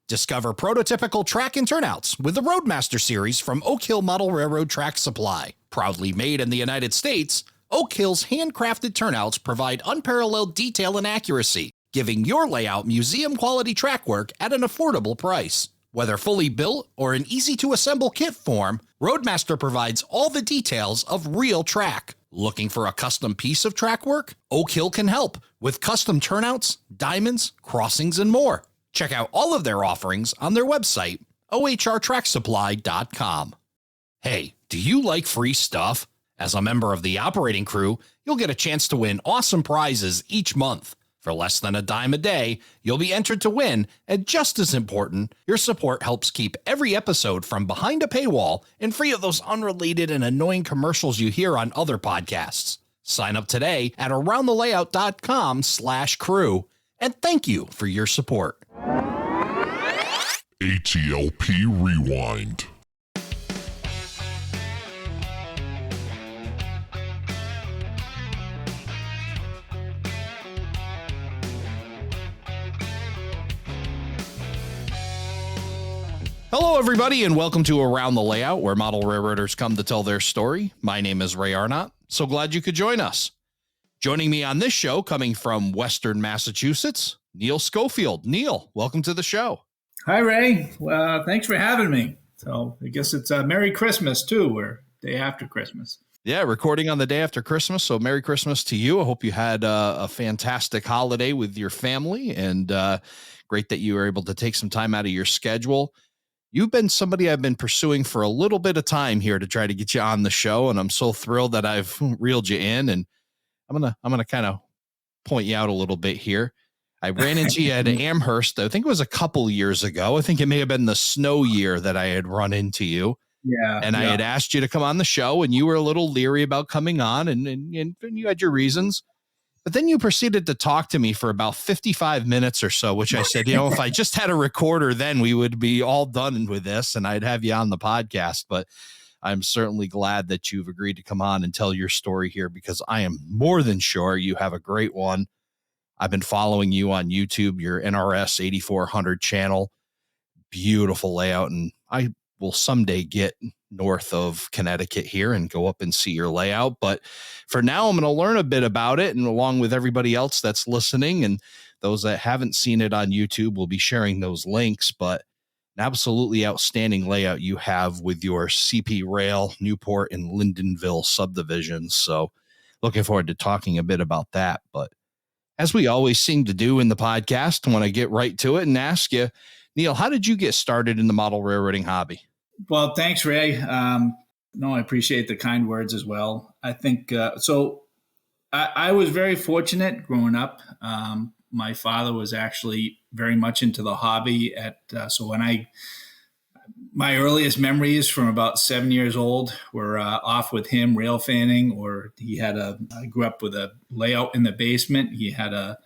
Discover prototypical track and turnouts with the Roadmaster series from Oak Hill Model Railroad Track Supply. Proudly made in the United States, Oak Hill's handcrafted turnouts provide unparalleled detail and accuracy, giving your layout museum-quality track work at an affordable price. Whether fully built or in easy-to-assemble kit form, Roadmaster provides all the details of real track. Looking for a custom piece of track work? Oak Hill can help with custom turnouts, diamonds, crossings, and more. Check out all of their offerings on their website, ohrtracksupply.com. Hey, do you like free stuff? As a member of the operating crew, you'll get a chance to win awesome prizes each month. For less than a dime a day, you'll be entered to win, and just as important, your support helps keep every episode from behind a paywall and free of those unrelated and annoying commercials you hear on other podcasts. Sign up today at aroundthelayout.com/crew, and thank you for your support. ATLP Rewind. Hello, everybody, and welcome to Around the Layout, where model railroaders come to tell their story. My name is Ray Arnott. So glad you could join us. Joining me on this show, coming from Western Massachusetts, Neil Schofield. Neil, welcome to the show. Hi, Ray. Well, thanks for having me. So I guess it's Merry Christmas, too, or day after Christmas. Yeah, recording on the day after Christmas, so Merry Christmas to you. I hope you had a fantastic holiday with your family, and great that you were able to take some time out of your schedule. You've been somebody I've been pursuing for a little bit of time here to try to get you on the show, and I'm so thrilled that I've reeled you in, and I'm gonna kind of point you out a little bit here. I ran into you at Amherst. I think it was a couple years ago. I think it may have been the snow year that I had run into you. Yeah. And I had asked you to come on the show, and you were a little leery about coming on, and you had your reasons. But then you proceeded to talk to me for about 55 minutes or so, which I said, if I just had a recorder, then we would be all done with this and I'd have you on the podcast. But I'm certainly glad that you've agreed to come on and tell your story here, because I am more than sure you have a great one. I've been following you on YouTube, your NRS 8400 channel, beautiful layout. And I will someday get north of Connecticut here and go up and see your layout. But for now, I'm going to learn a bit about it. And along with everybody else that's listening and those that haven't seen it on YouTube, we'll be sharing those links. But an absolutely outstanding layout you have with your CP Rail, Newport and Lyndonville subdivisions. So looking forward to talking a bit about that. But as we always seem to do in the podcast, I want to get right to it and ask you, Neil, how did you get started in the model railroading hobby? Well, thanks, Ray. I appreciate the kind words as well. I think so. I was very fortunate growing up. My father was actually very much into the hobby. My earliest memories from about 7 years old were off with him rail fanning, or I grew up with a layout in the basement. He had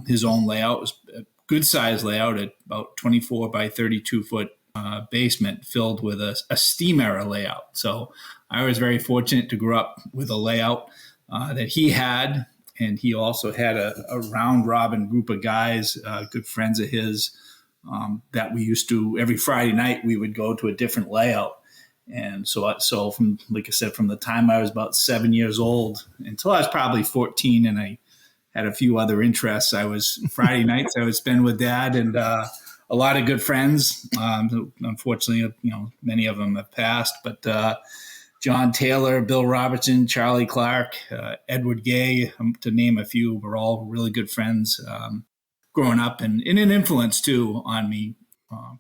his own layout. It was a good size layout at about 24 by 32 foot basement filled with a steam era layout. So I was very fortunate to grow up with a layout that he had. And he also had a round robin group of guys, good friends of his, that we used to, every Friday night, we would go to a different layout. And so from, like I said, from the time I was about 7 years old until I was probably 14 and I had a few other interests, Friday nights I would spend with Dad and a lot of good friends. Unfortunately, many of them have passed, but John Taylor, Bill Robertson, Charlie Clark, Edward Gay, to name a few, were all really good friends growing up, and an influence too on me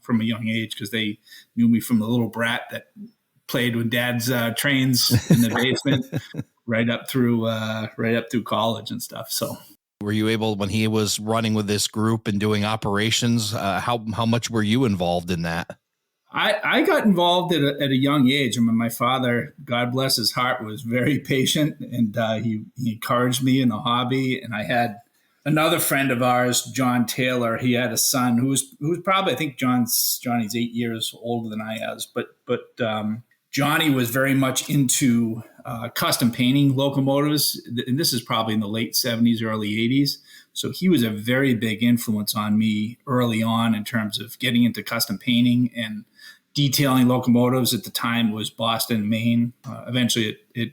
from a young age, because they knew me from the little brat that played with Dad's trains in the basement right up through college and stuff. So. Were you able, when he was running with this group and doing operations, how much were you involved in that? I got involved at a young age. I mean, my father, God bless his heart, was very patient, and he encouraged me in the hobby. And I had another friend of ours, John Taylor. He had a son who was probably, I think Johnny's 8 years older than I was, but Johnny was very much into custom painting locomotives, and this is probably in the late 70s, early 80s. So he was a very big influence on me early on in terms of getting into custom painting and detailing locomotives. At the time, it was Boston, Maine. Eventually, we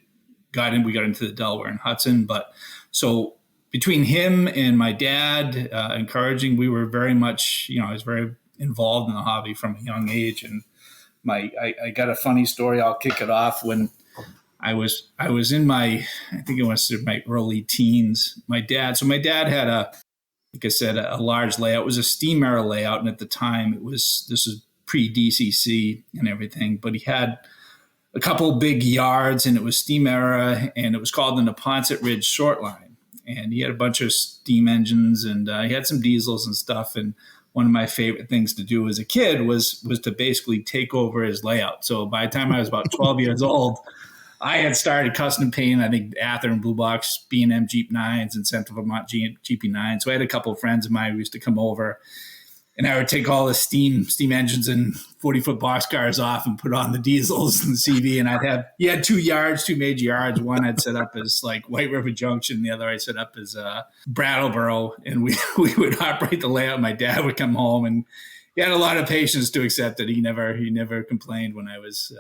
got into the Delaware and Hudson. But so between him and my dad encouraging, we were very much, I was very involved in the hobby from a young age. And I got a funny story. I'll kick it off. When I was in my early teens. My dad had like I said, a large layout. It was a steam era layout, and at the time this was pre-DCC and everything. But he had a couple big yards, and it was steam era, and it was called the Neponset Ridge Short Line. And he had a bunch of steam engines, and he had some diesels and stuff. And one of my favorite things to do as a kid was to basically take over his layout. So by the time I was about 12 years old, I had started custom painting, I think, Atherton Blue Box, B&M Jeep 9s, and Central Vermont GP9s. So I had a couple of friends of mine who used to come over, and I would take all the steam engines and 40-foot boxcars off and put on the diesels and the CV. And he had two major yards. One I'd set up as like White River Junction. The other I set up as Brattleboro. And we would operate the layout. My dad would come home, and he had a lot of patience to accept it. He never complained when I was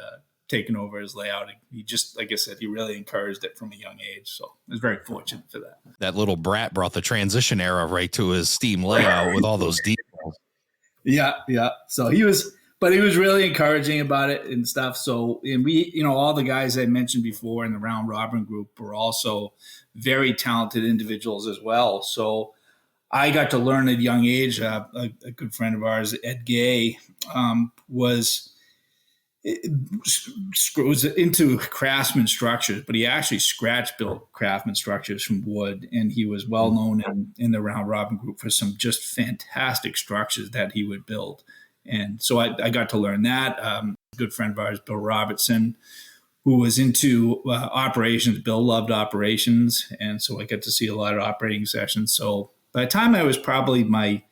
taking over his layout. He just, like I said, he really encouraged it from a young age. So I was very fortunate for that. That little brat brought the transition era right to his steam layout with all those details. Yeah. So he was really encouraging about it and stuff. So, and we, all the guys I mentioned before in the round robin group were also very talented individuals as well. So I got to learn at a young age. A good friend of ours, Ed Gay, was into craftsman structures, but he actually scratch built craftsman structures from wood. And he was well known in the round robin group for some just fantastic structures that he would build. And so I got to learn that. A good friend of ours, Bill Robertson, who was into operations. Bill loved operations. And so I got to see a lot of operating sessions. So by the time I was probably my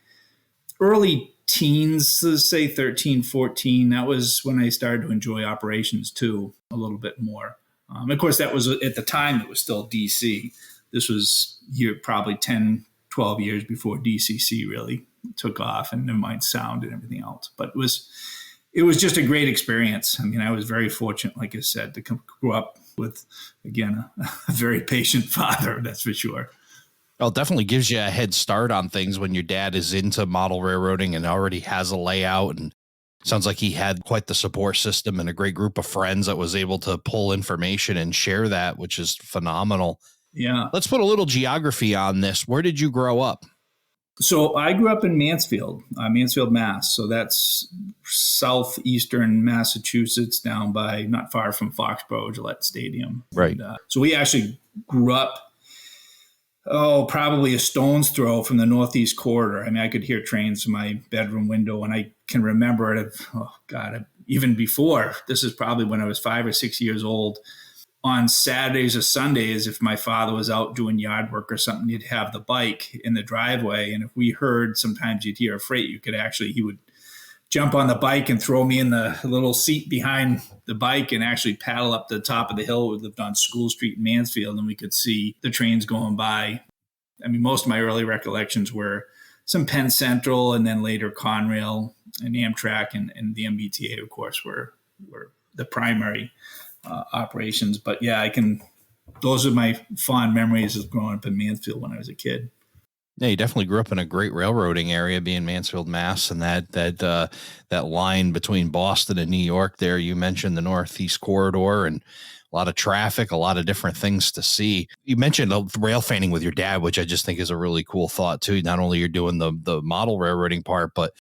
early teens, let's say 13, 14, that was when I started to enjoy operations too, a little bit more. Of course, that was at the time, it was still DC. This was probably 10, 12 years before DCC really took off, and never mind sound and everything else. But it was just a great experience. I mean, I was very fortunate, like I said, to grow up with, again, a very patient father, that's for sure. Well, it definitely gives you a head start on things when your dad is into model railroading and already has a layout. And sounds like he had quite the support system and a great group of friends that was able to pull information and share that, which is phenomenal. Yeah. Let's put a little geography on this. Where did you grow up? So I grew up in Mansfield, Mass. So that's southeastern Massachusetts, down by not far from Foxborough, Gillette Stadium. Right. And, so we actually grew up, probably a stone's throw from the Northeast Corridor. I mean, I could hear trains from my bedroom window, and I can remember it. Even before. This is probably when I was 5 or 6 years old. On Saturdays or Sundays, if my father was out doing yard work or something, he'd have the bike in the driveway. And if we heard, sometimes you'd hear a freight, he would jump on the bike and throw me in the little seat behind the bike and actually paddle up the top of the hill. We lived on School Street in Mansfield, and we could see the trains going by. I mean, most of my early recollections were some Penn Central, and then later Conrail and Amtrak and the MBTA, of course, were the primary operations. But yeah, those are my fond memories of growing up in Mansfield when I was a kid. Yeah, you definitely grew up in a great railroading area, being Mansfield, Mass, and that line between Boston and New York there. You mentioned the Northeast Corridor and a lot of traffic, a lot of different things to see. You mentioned rail fanning with your dad, which I just think is a really cool thought too. Not only you're doing the model railroading part, but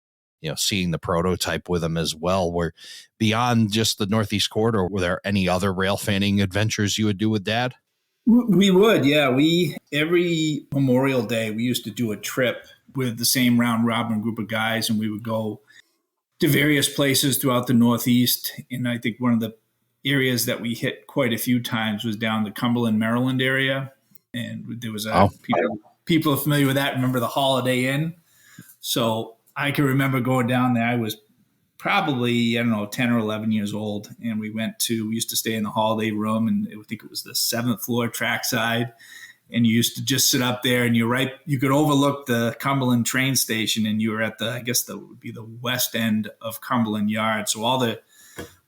seeing the prototype with him as well. Where beyond just the Northeast Corridor, were there any other rail fanning adventures you would do with Dad? We would, yeah. Every Memorial Day, we used to do a trip with the same round robin group of guys, and we would go to various places throughout the Northeast. And I think one of the areas that we hit quite a few times was down the Cumberland, Maryland area. And there was people are familiar with that. Remember the Holiday Inn? So I can remember going down there. I was probably, 10 or 11 years old. And we used to stay in the Holiday Room, and I think it was the 7th floor trackside. and you used to just sit up there, and you could overlook the Cumberland train station, and you were at I guess that would be the west end of Cumberland Yard. So all the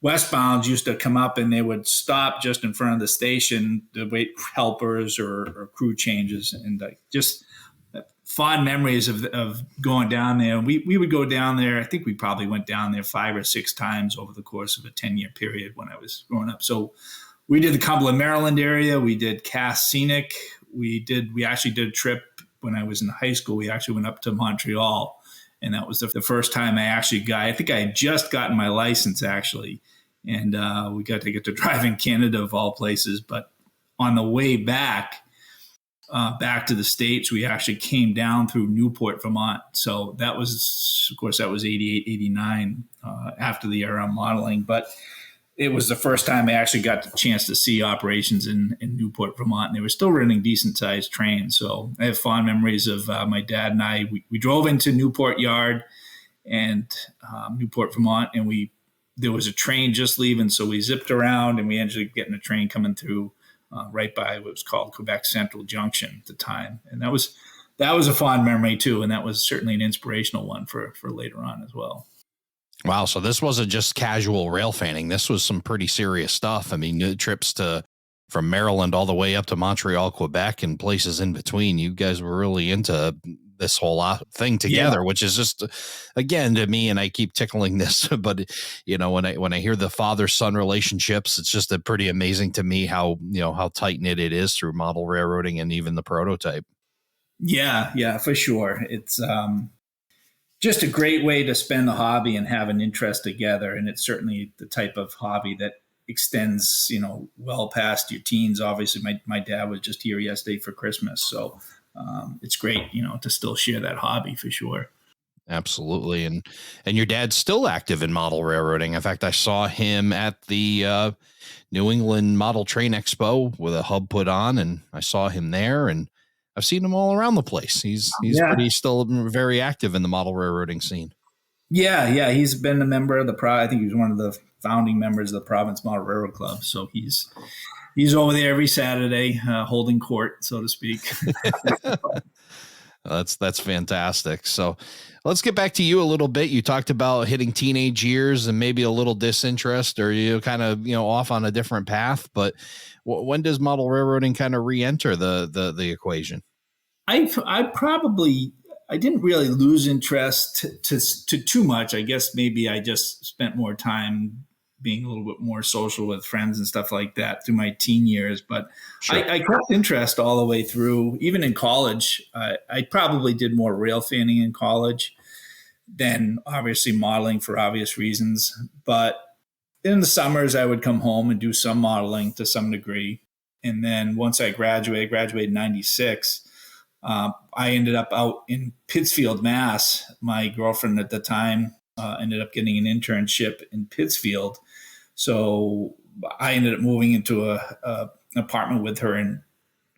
westbounds used to come up, and they would stop just in front of the station to wait for helpers or crew changes, and just fond memories of going down there. We would go down there. I think we probably went down there 5 or 6 times over the course of a 10-year period when I was growing up. So we did the Cumberland, Maryland area. We did Cass Scenic. We actually did a trip when I was in high school. We actually went up to Montreal, and that was the first time I think I had just gotten my license actually. And we got to get to drive in Canada of all places. But on the way back to the States, we actually came down through Newport, Vermont. So that was, of course, that was 88, 89 after the era of modeling. But it was the first time I actually got the chance to see operations in Newport, Vermont. And they were still running decent-sized trains. So I have fond memories of my dad and I. We drove into Newport Yard and Newport, Vermont, and there was a train just leaving. So we zipped around, and we ended up getting a train coming through right by what was called Quebec Central Junction at the time. And that was a fond memory too. And that was certainly an inspirational one for later on as well. Wow. So this wasn't just casual rail fanning. This was some pretty serious stuff. I mean, trips from Maryland all the way up to Montreal, Quebec, and places in between. You guys were really into this whole thing together, which is just, again, to me, and I keep tickling this, but when I hear the father-son relationships, it's just pretty amazing to me how tight knit it is through model railroading and even the prototype. Yeah, for sure. It's just a great way to spend the hobby and have an interest together. And it's certainly the type of hobby that extends, well past your teens. Obviously, my dad was just here yesterday for Christmas. So it's great, to still share that hobby for sure. Absolutely. And your dad's still active in model railroading. In fact, I saw him at the New England Model Train Expo with a hub put on, and I saw him there, and I've seen him all around the place. He's still very active in the model railroading scene. Yeah. He's been a member of I think he's one of the founding members of the Province Model Railroad Club. So he's over there every Saturday, holding court, so to speak. That's fantastic. So let's get back to you a little bit. You talked about hitting teenage years and maybe a little disinterest, or you kind of, off on a different path. But when does model railroading kind of re-enter the equation? I didn't really lose interest to too much. I guess maybe I just spent more time being a little bit more social with friends and stuff like that through my teen years. But sure. I kept interest all the way through, even in college. I probably did more rail fanning in college than obviously modeling for obvious reasons. But in the summers, I would come home and do some modeling to some degree. And then once I graduated in 96, I ended up out in Pittsfield, Mass. My girlfriend at the time ended up getting an internship in Pittsfield. So I ended up moving into an apartment with her in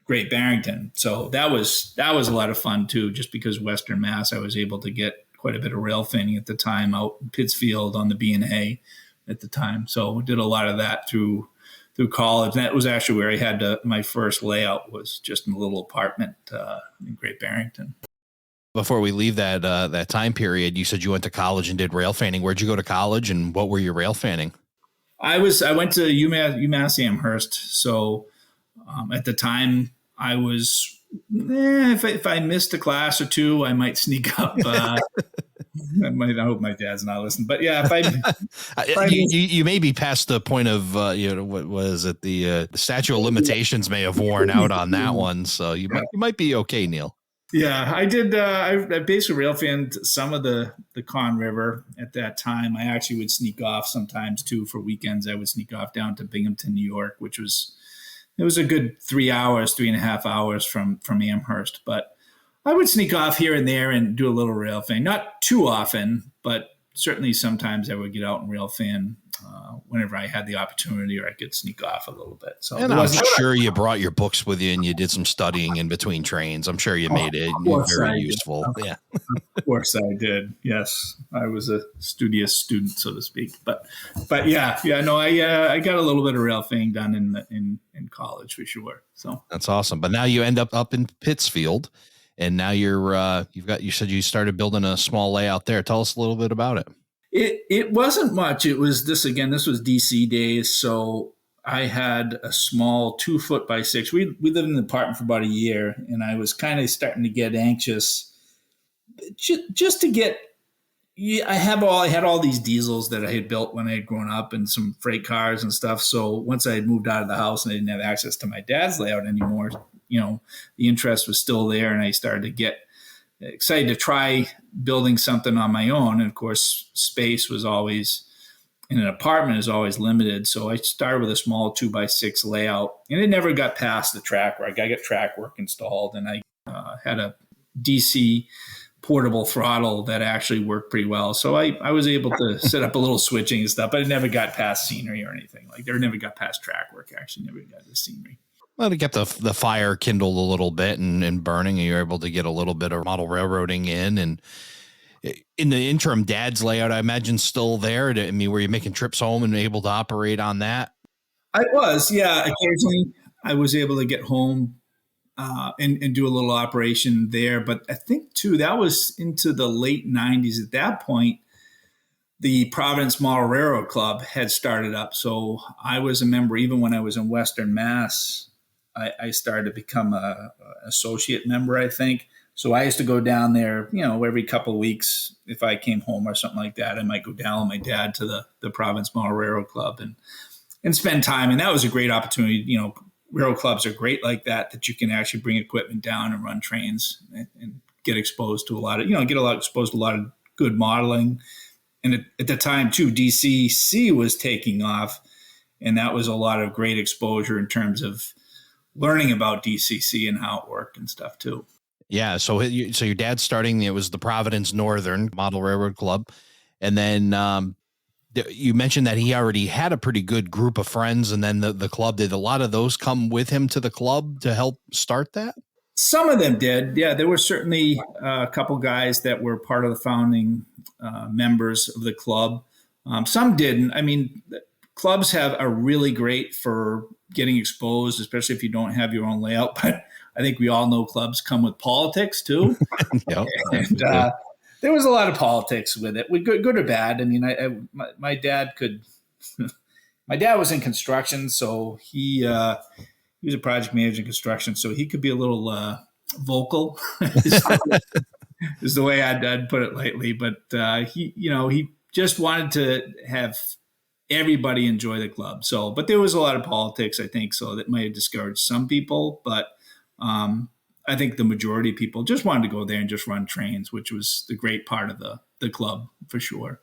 Great Barrington. So that was a lot of fun too, just because Western Mass, I was able to get quite a bit of rail fanning at the time out in Pittsfield on the B&A at the time. So we did a lot of that through college. And that was actually where I had my first layout, was just in a little apartment in Great Barrington. Before we leave that time period, you said you went to college and did rail fanning. Where'd you go to college, and what were you rail fanning? I went to UMass Amherst. So at the time, I was if I missed a class or two, I might sneak up. I hope my dad's not listening, but yeah, you may be past the point of what was it, the statute of limitations may have worn out on that one, so you might be okay, Neil. Yeah, I did. I basically rail fanned some of the Conn River at that time. I actually would sneak off sometimes too for weekends. I would sneak off down to Binghamton, New York, which was a good 3.5 hours from Amherst. But I would sneak off here and there and do a little rail fan. Not too often, but certainly sometimes I would get out and rail fan whenever I had the opportunity or I could sneak off a little bit. So and I'm sure you brought your books with you and you did some studying in between trains. I'm sure you made it very useful. Yeah. Of course I did. Yes. I was a studious student, so to speak, but yeah, no, I got a little bit of rail fang done in college for sure. So that's awesome. But now you end up in Pittsfield, and now you said you started building a small layout there. Tell us a little bit about it. It wasn't much. It was this was DC days. So I had a small 2 foot by 6. We lived in an apartment for about a year, and I was kind of starting to get anxious just to get. I had all these diesels that I had built when I had grown up and some freight cars and stuff. So once I had moved out of the house and I didn't have access to my dad's layout anymore, the interest was still there, and I started to get excited to try building something on my own. And of course, space was always in an apartment is always limited. So I started with a small 2 by 6 layout, and it never got past the track work. I got track work installed, and I had a DC portable throttle that actually worked pretty well. So I was able to set up a little switching and stuff, but it never got past scenery or anything. Like there never got past track work. Actually, never got to scenery. Well, to get the fire kindled a little bit and burning, and you're able to get a little bit of model railroading in. And in the interim, Dad's layout, I imagine, still there. I mean, were you making trips home and able to operate on that? I was, yeah. Occasionally, I was able to get home and do a little operation there. But I think too that was into the late '90s. At that point, the Providence Model Railroad Club had started up, so I was a member even when I was in Western Mass. I started to become a associate member, I think. So I used to go down there, every couple of weeks. If I came home or something like that, I might go down with my dad to the Providence Model Railroad Club and spend time. And that was a great opportunity. Railroad clubs are great like that you can actually bring equipment down and run trains and get exposed to exposed to a lot of good modeling. And at the time too, DCC was taking off, and that was a lot of great exposure in terms of learning about DCC and how it worked and stuff too. Yeah. So your dad's starting, it was the Providence Northern Model Railroad Club. And then you mentioned that he already had a pretty good group of friends. And then the club, did a lot of those come with him to the club to help start that? Some of them did. Yeah. There were certainly a couple guys that were part of the founding members of the club. Some didn't. I mean, clubs are really great for getting exposed, especially if you don't have your own layout. But I think we all know clubs come with politics too. Yep. And there was a lot of politics with it, good or bad. I mean, my dad could. My dad was in construction, so he was a project manager in construction, so he could be a little vocal. Is the way I'd put it lightly. But he just wanted to have everybody enjoy the club. So, but there was a lot of politics, I think, so that might have discouraged some people. But I think the majority of people just wanted to go there and just run trains, which was the great part of the club for sure.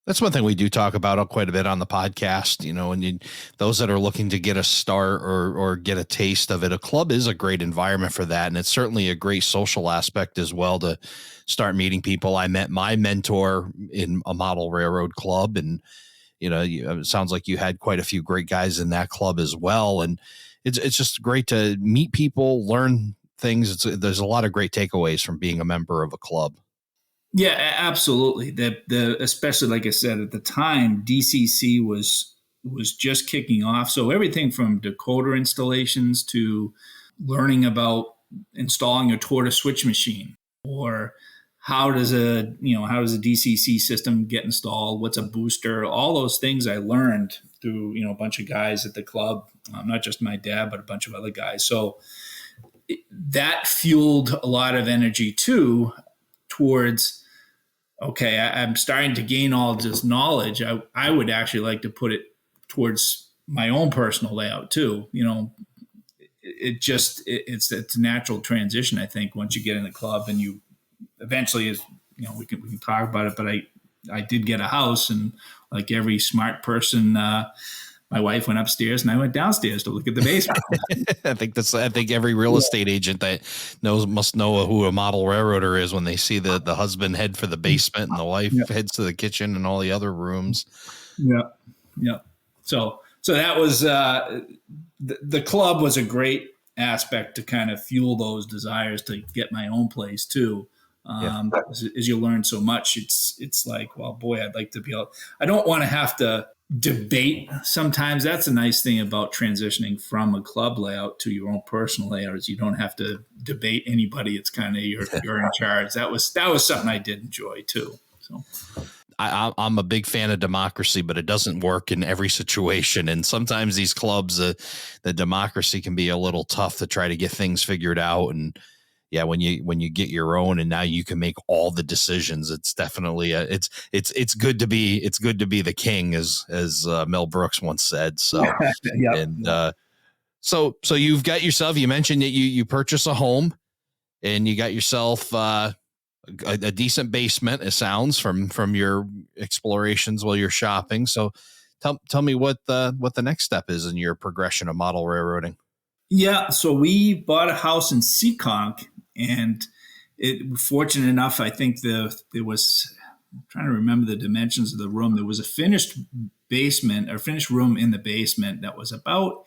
That's one thing we do talk about quite a bit on the podcast, and those that are looking to get a start or get a taste of it, a club is a great environment for that. And it's certainly a great social aspect as well to start meeting people. I met my mentor in a model railroad club, and, it sounds like you had quite a few great guys in that club as well. And it's just great to meet people, learn things. There's a lot of great takeaways from being a member of a club. Yeah, absolutely. Especially like I said, at the time, DCC was just kicking off. So everything from decoder installations to learning about installing a tortoise switch machine, or how does a DCC system get installed? What's a booster? All those things I learned through a bunch of guys at the club, not just my dad, but a bunch of other guys. So that fueled a lot of energy too towards, okay, I'm starting to gain all this knowledge. I would actually like to put it towards my own personal layout too. It's a natural transition, I think, once you get in the club, and you eventually, we can talk about it, but I did get a house, and like every smart person, my wife went upstairs and I went downstairs to look at the basement. I think every real estate agent that must know who a model railroader is when they see the husband head for the basement and the wife heads to the kitchen and all the other rooms. Yeah. Yeah. So that was the club was a great aspect to kind of fuel those desires to get my own place too. As you learn so much, it's like, well, boy, I'd like to be able. I don't want to have to debate. Sometimes that's a nice thing about transitioning from a club layout to your own personal layout is you don't have to debate anybody. It's kind of you're in charge. That was something I did enjoy too. So. I'm a big fan of democracy, but it doesn't work in every situation. And sometimes these clubs, the democracy can be a little tough to try to get things figured out. And yeah, when you get your own and now you can make all the decisions, it's definitely it's good to be the king, as Mel Brooks once said. So Yep. and so you've got yourself. You mentioned that you purchase a home and you got yourself a decent basement. It sounds from your explorations while you're shopping. So tell me what the next step is in your progression of model railroading. Yeah, so we bought a house in Seekonk, and fortunate enough, I think there was. I'm trying to remember the dimensions of the room. There was a finished basement or finished room in the basement that was about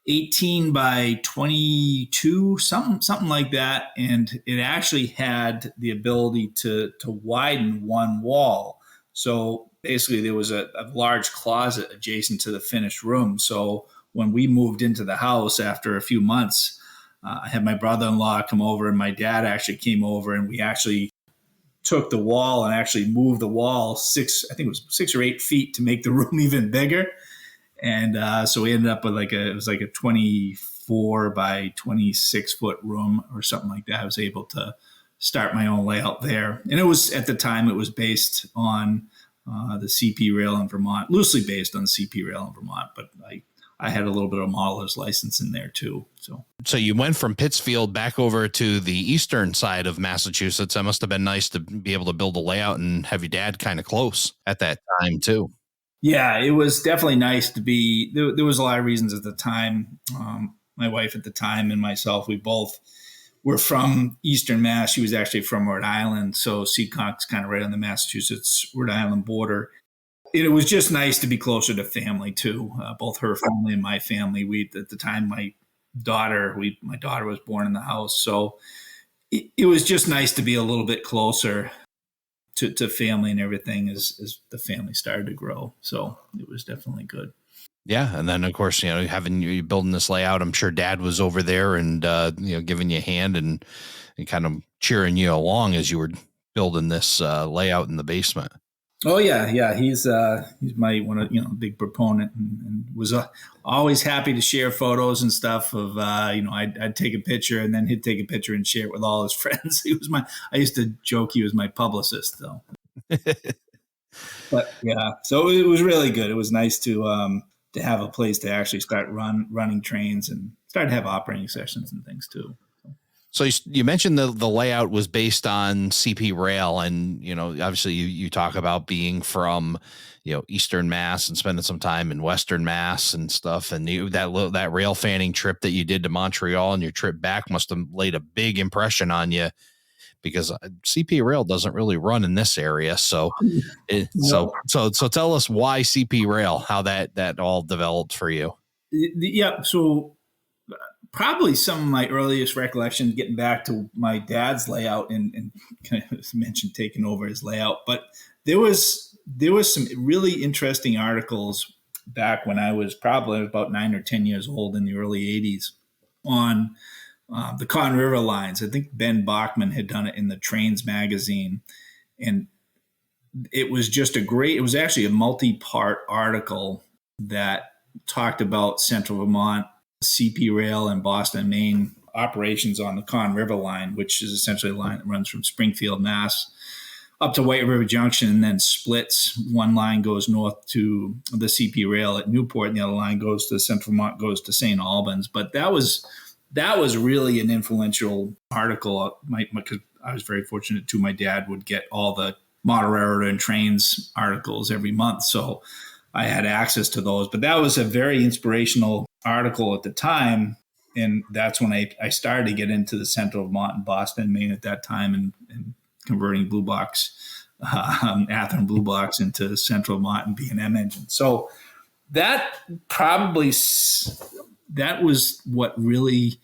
18 by 22, something like that. And it actually had the ability to widen one wall. So basically there was a large closet adjacent to the finished room. So when we moved into the house after a few months, I had my brother-in-law come over and my dad actually came over, and we actually took the wall and actually moved the wall 6 or 8 feet to make the room even bigger. And so we ended up with it was like a 24 by 26 foot room or something like that. I was able to start my own layout there. And it was, at the time, it was based on the CP rail in Vermont, loosely based on the CP rail in Vermont, but I had a little bit of modeler's license in there too. So you went from Pittsfield back over to the eastern side of Massachusetts. That must have been nice to be able to build a layout and have your dad kind of close at that time too. Yeah, it was definitely nice to be. There was a lot of reasons at the time. My wife at the time and myself, we both were from Eastern Mass. She was actually from Rhode Island, so Seaconk's kind of right on the Massachusetts-Rhode Island border. It was just nice to be closer to family too, both her family and my family. We at the time, my daughter was born in the house, so it was just nice to be a little bit closer to family and everything as the family started to grow. So it was definitely good. Yeah. And then of course, having you building this layout, I'm sure dad was over there and, giving you a hand and kind of cheering you along as you were building this layout in the basement. Oh yeah. Yeah. He's my big proponent and was always happy to share photos and stuff of, I'd take a picture and then he'd take a picture and share it with all his friends. I used to joke he was my publicist though. But yeah, so it was really good. It was nice to have a place to actually start running trains and start to have operating sessions and things too. So you mentioned the layout was based on CP rail, and obviously you talk about being from Eastern Mass and spending some time in Western Mass and stuff, and that rail fanning trip that you did to Montreal and your trip back must have laid a big impression on you, because CP rail doesn't really run in this area. So so tell us why CP rail, how that all developed for you. Yeah, so probably some of my earliest recollections, getting back to my dad's layout and kind of mentioned taking over his layout, but there was some really interesting articles back when I was probably about 9 or 10 years old in the early 80s on the Conn River lines. I think Ben Bachman had done it in the Trains magazine, and it was just it was actually a multi-part article that talked about Central Vermont, CP Rail, and Boston, Maine operations on the Conn River line, which is essentially a line that runs from Springfield, Mass, up to White River Junction and then splits. One line goes north to the CP Rail at Newport, and the other line goes to Central Vermont, goes to St. Albans. But that was really an influential article. Because I was very fortunate too. My dad would get all the model railroad and trains articles every month, so I had access to those. But that was a very inspirational article at the time, and that's when I started to get into the Central Vermont and Boston, Maine at that time, and converting blue box Atherton Blue Box into Central Vermont and B&M engine. So that was what really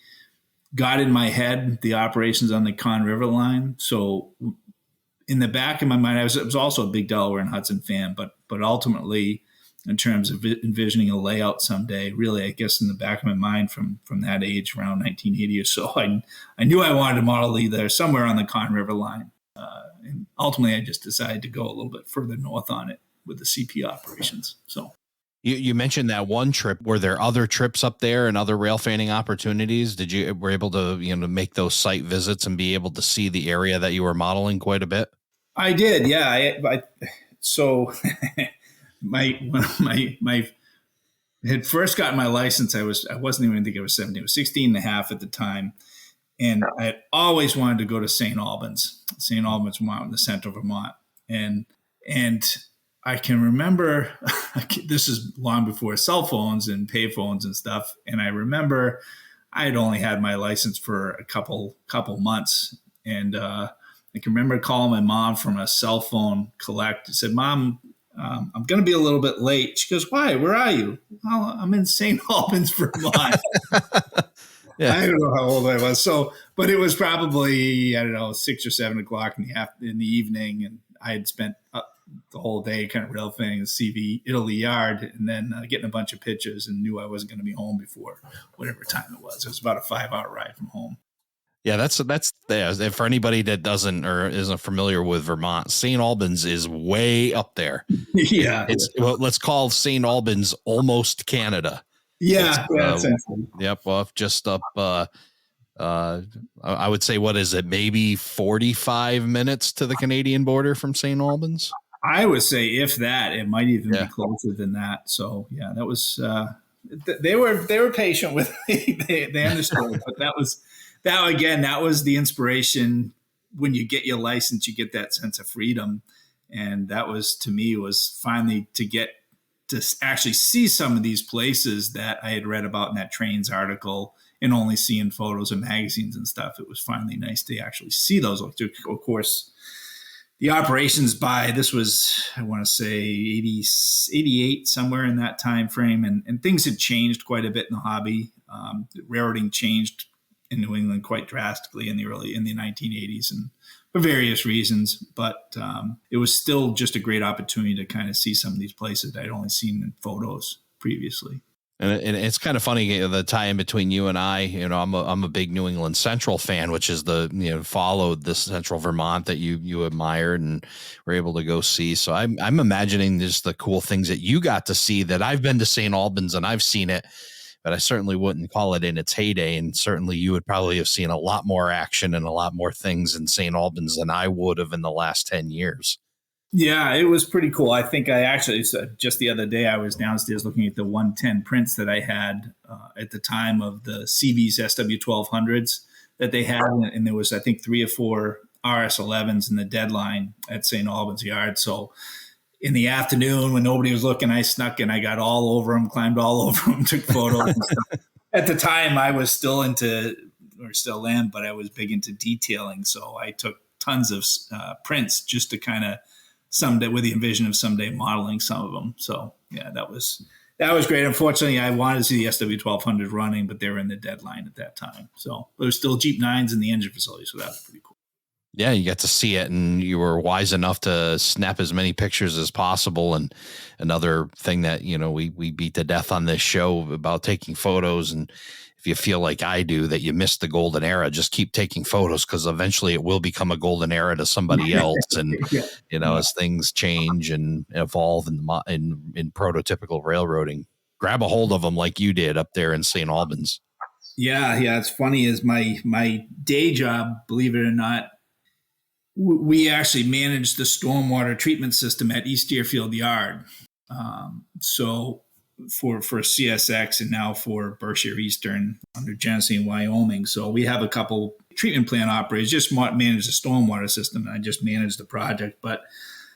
got in my head, the operations on the Conn River line. So in the back of my mind, I was also a big Delaware and Hudson fan, but ultimately, in terms of envisioning a layout someday, really, I guess in the back of my mind from that age, around 1980 or so, I knew I wanted to model either somewhere on the Conn River line. And ultimately, I just decided to go a little bit further north on it with the CP operations. So you mentioned that one trip. Were there other trips up there and other rail fanning opportunities? Were able to make those site visits and be able to see the area that you were modeling quite a bit? I did, yeah. So when my had first gotten my license, I wasn't even think I was 17. I was 16 and a half at the time. And I had always wanted to go to St. Albans, Vermont, in the central Vermont. And I can remember, this is long before cell phones and pay phones and stuff. And I remember I had only had my license for a couple months. And I can remember calling my mom from a cell phone collect. I said, "Mom, I'm going to be a little bit late." She goes, "Why? Where are you?" "Well, I'm in St. Albans, Vermont." Yeah. I don't know how old I was. So, but it was probably, 6 or 7 o'clock in the evening. And I had spent the whole day kind of rail fanning the CV Italy yard and then getting a bunch of pictures and knew I wasn't going to be home before whatever time it was. It was about a 5-hour ride from home. Yeah, that's for anybody that doesn't or isn't familiar with Vermont, St. Albans is way up there. Yeah. Well, let's call St. Albans almost Canada. Yeah. Yep. Well, just up, I would say, what is it? Maybe 45 minutes to the Canadian border from St. Albans. I would say if that, it might even be closer than that. So yeah, that was, they were patient with me. They understood, but that was the inspiration. When you get your license, you get that sense of freedom. And that was, to me, was finally to get to actually see some of these places that I had read about in that Trains article and only seeing photos of magazines and stuff. It was finally nice to actually see those. Of course, the operations this was, I want to say 88, somewhere in that time frame. And things had changed quite a bit in the hobby. Railroading changed in New England quite drastically in the 1980s and for various reasons. But it was still just a great opportunity to kind of see some of these places that I'd only seen in photos previously. And it's kind of funny, the tie in between you and I. I'm a big New England Central fan, which is followed this Central Vermont that you admired and were able to go see. So I'm imagining just the cool things that you got to see. That I've been to St. Albans and I've seen it, but I certainly wouldn't call it in its heyday. And certainly you would probably have seen a lot more action and a lot more things in St. Albans than I would have in the last 10 years. Yeah, it was pretty cool. I think I actually, just the other day, I was downstairs looking at the 110 prints that I had at the time of the CV's SW1200s that they had. And there was, I think, 3 or 4 RS11s in the deadline at St. Albans Yard. So in the afternoon when nobody was looking, I snuck in, I got all over them, climbed all over them, took photos and stuff. At the time, I was still still am, but I was big into detailing. So I took tons of prints just to kind of with the envision of someday modeling some of them. So yeah, that was great. Unfortunately, I wanted to see the SW1200 running, but they were in the deadline at that time. So there was still Jeep 9s in the engine facility. So that was pretty cool. Yeah, you got to see it, and you were wise enough to snap as many pictures as possible. And another thing that, we beat to death on this show about taking photos. And if you feel like I do, that you missed the golden era, just keep taking photos, because eventually it will become a golden era to somebody else. And, as things change and evolve in prototypical railroading, grab a hold of them like you did up there in St. Albans. Yeah. It's funny, is my day job, believe it or not, we actually managed the stormwater treatment system at East Deerfield Yard. So for CSX and now for Berkshire Eastern under Genesee and Wyoming. So we have a couple treatment plant operators, just manage the stormwater system. And I just manage the project. But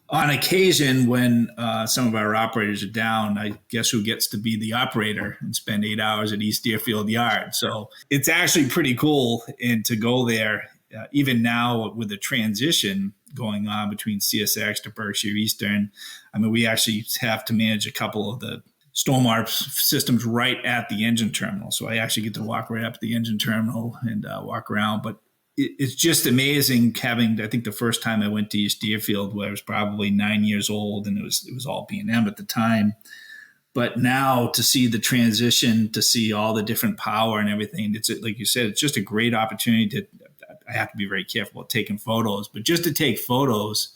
on occasion, when some of our operators are down, I guess who gets to be the operator and spend 8 hours at East Deerfield Yard. So it's actually pretty cool. And to go there, even now with the transition, going on between CSX to Berkshire Eastern. I mean, we actually have to manage a couple of the stormwater systems right at the engine terminal. So I actually get to walk right up to the engine terminal and walk around. But it's just amazing having, I think the first time I went to East Deerfield, where I was probably 9 years old, and it was all B&M at the time. But now to see the transition, to see all the different power and everything, it's like you said, it's just a great opportunity to, I have to be very careful about taking photos, but just to take photos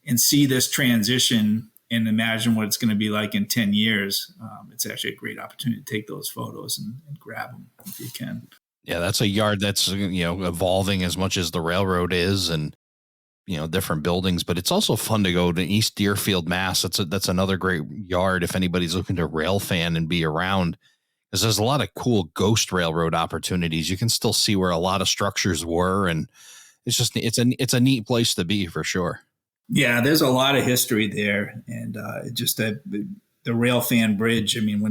and see this transition and imagine what it's going to be like in 10 years, it's actually a great opportunity to take those photos and grab them if you can. Yeah, that's a yard that's, evolving as much as the railroad is, and, different buildings. But it's also fun to go to East Deerfield, Mass. That's another great yard if anybody's looking to rail fan and be around, because there's a lot of cool ghost railroad opportunities. You can still see where a lot of structures were, and it's a neat place to be for sure. Yeah, there's a lot of history there, and just the rail fan bridge. I mean,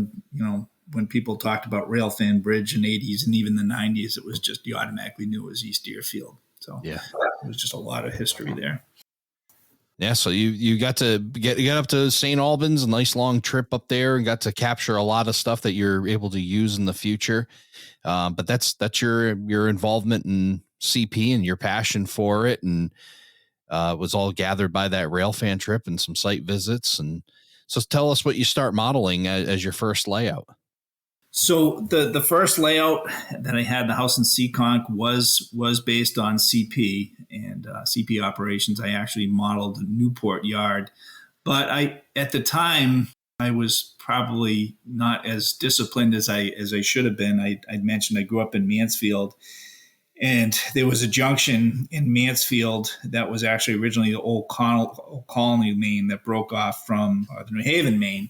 when people talked about rail fan bridge in the 80s and even the 90s, it was just, you automatically knew it was East Deerfield. So yeah, it was just a lot of history there. Yeah, so you got to get up to St. Albans, a nice long trip up there, and got to capture a lot of stuff that you're able to use in the future. But that's your involvement in CP and your passion for it, and was all gathered by that rail fan trip and some site visits. And so tell us what you start modeling as your first layout. So the first layout that I had in the house in Seekonk was based on CP and CP operations. I actually modeled Newport Yard, but at the time I was probably not as disciplined as I should have been. I'd mentioned I grew up in Mansfield, and there was a junction in Mansfield that was actually originally the old Colony, Maine, that broke off from the New Haven, Maine.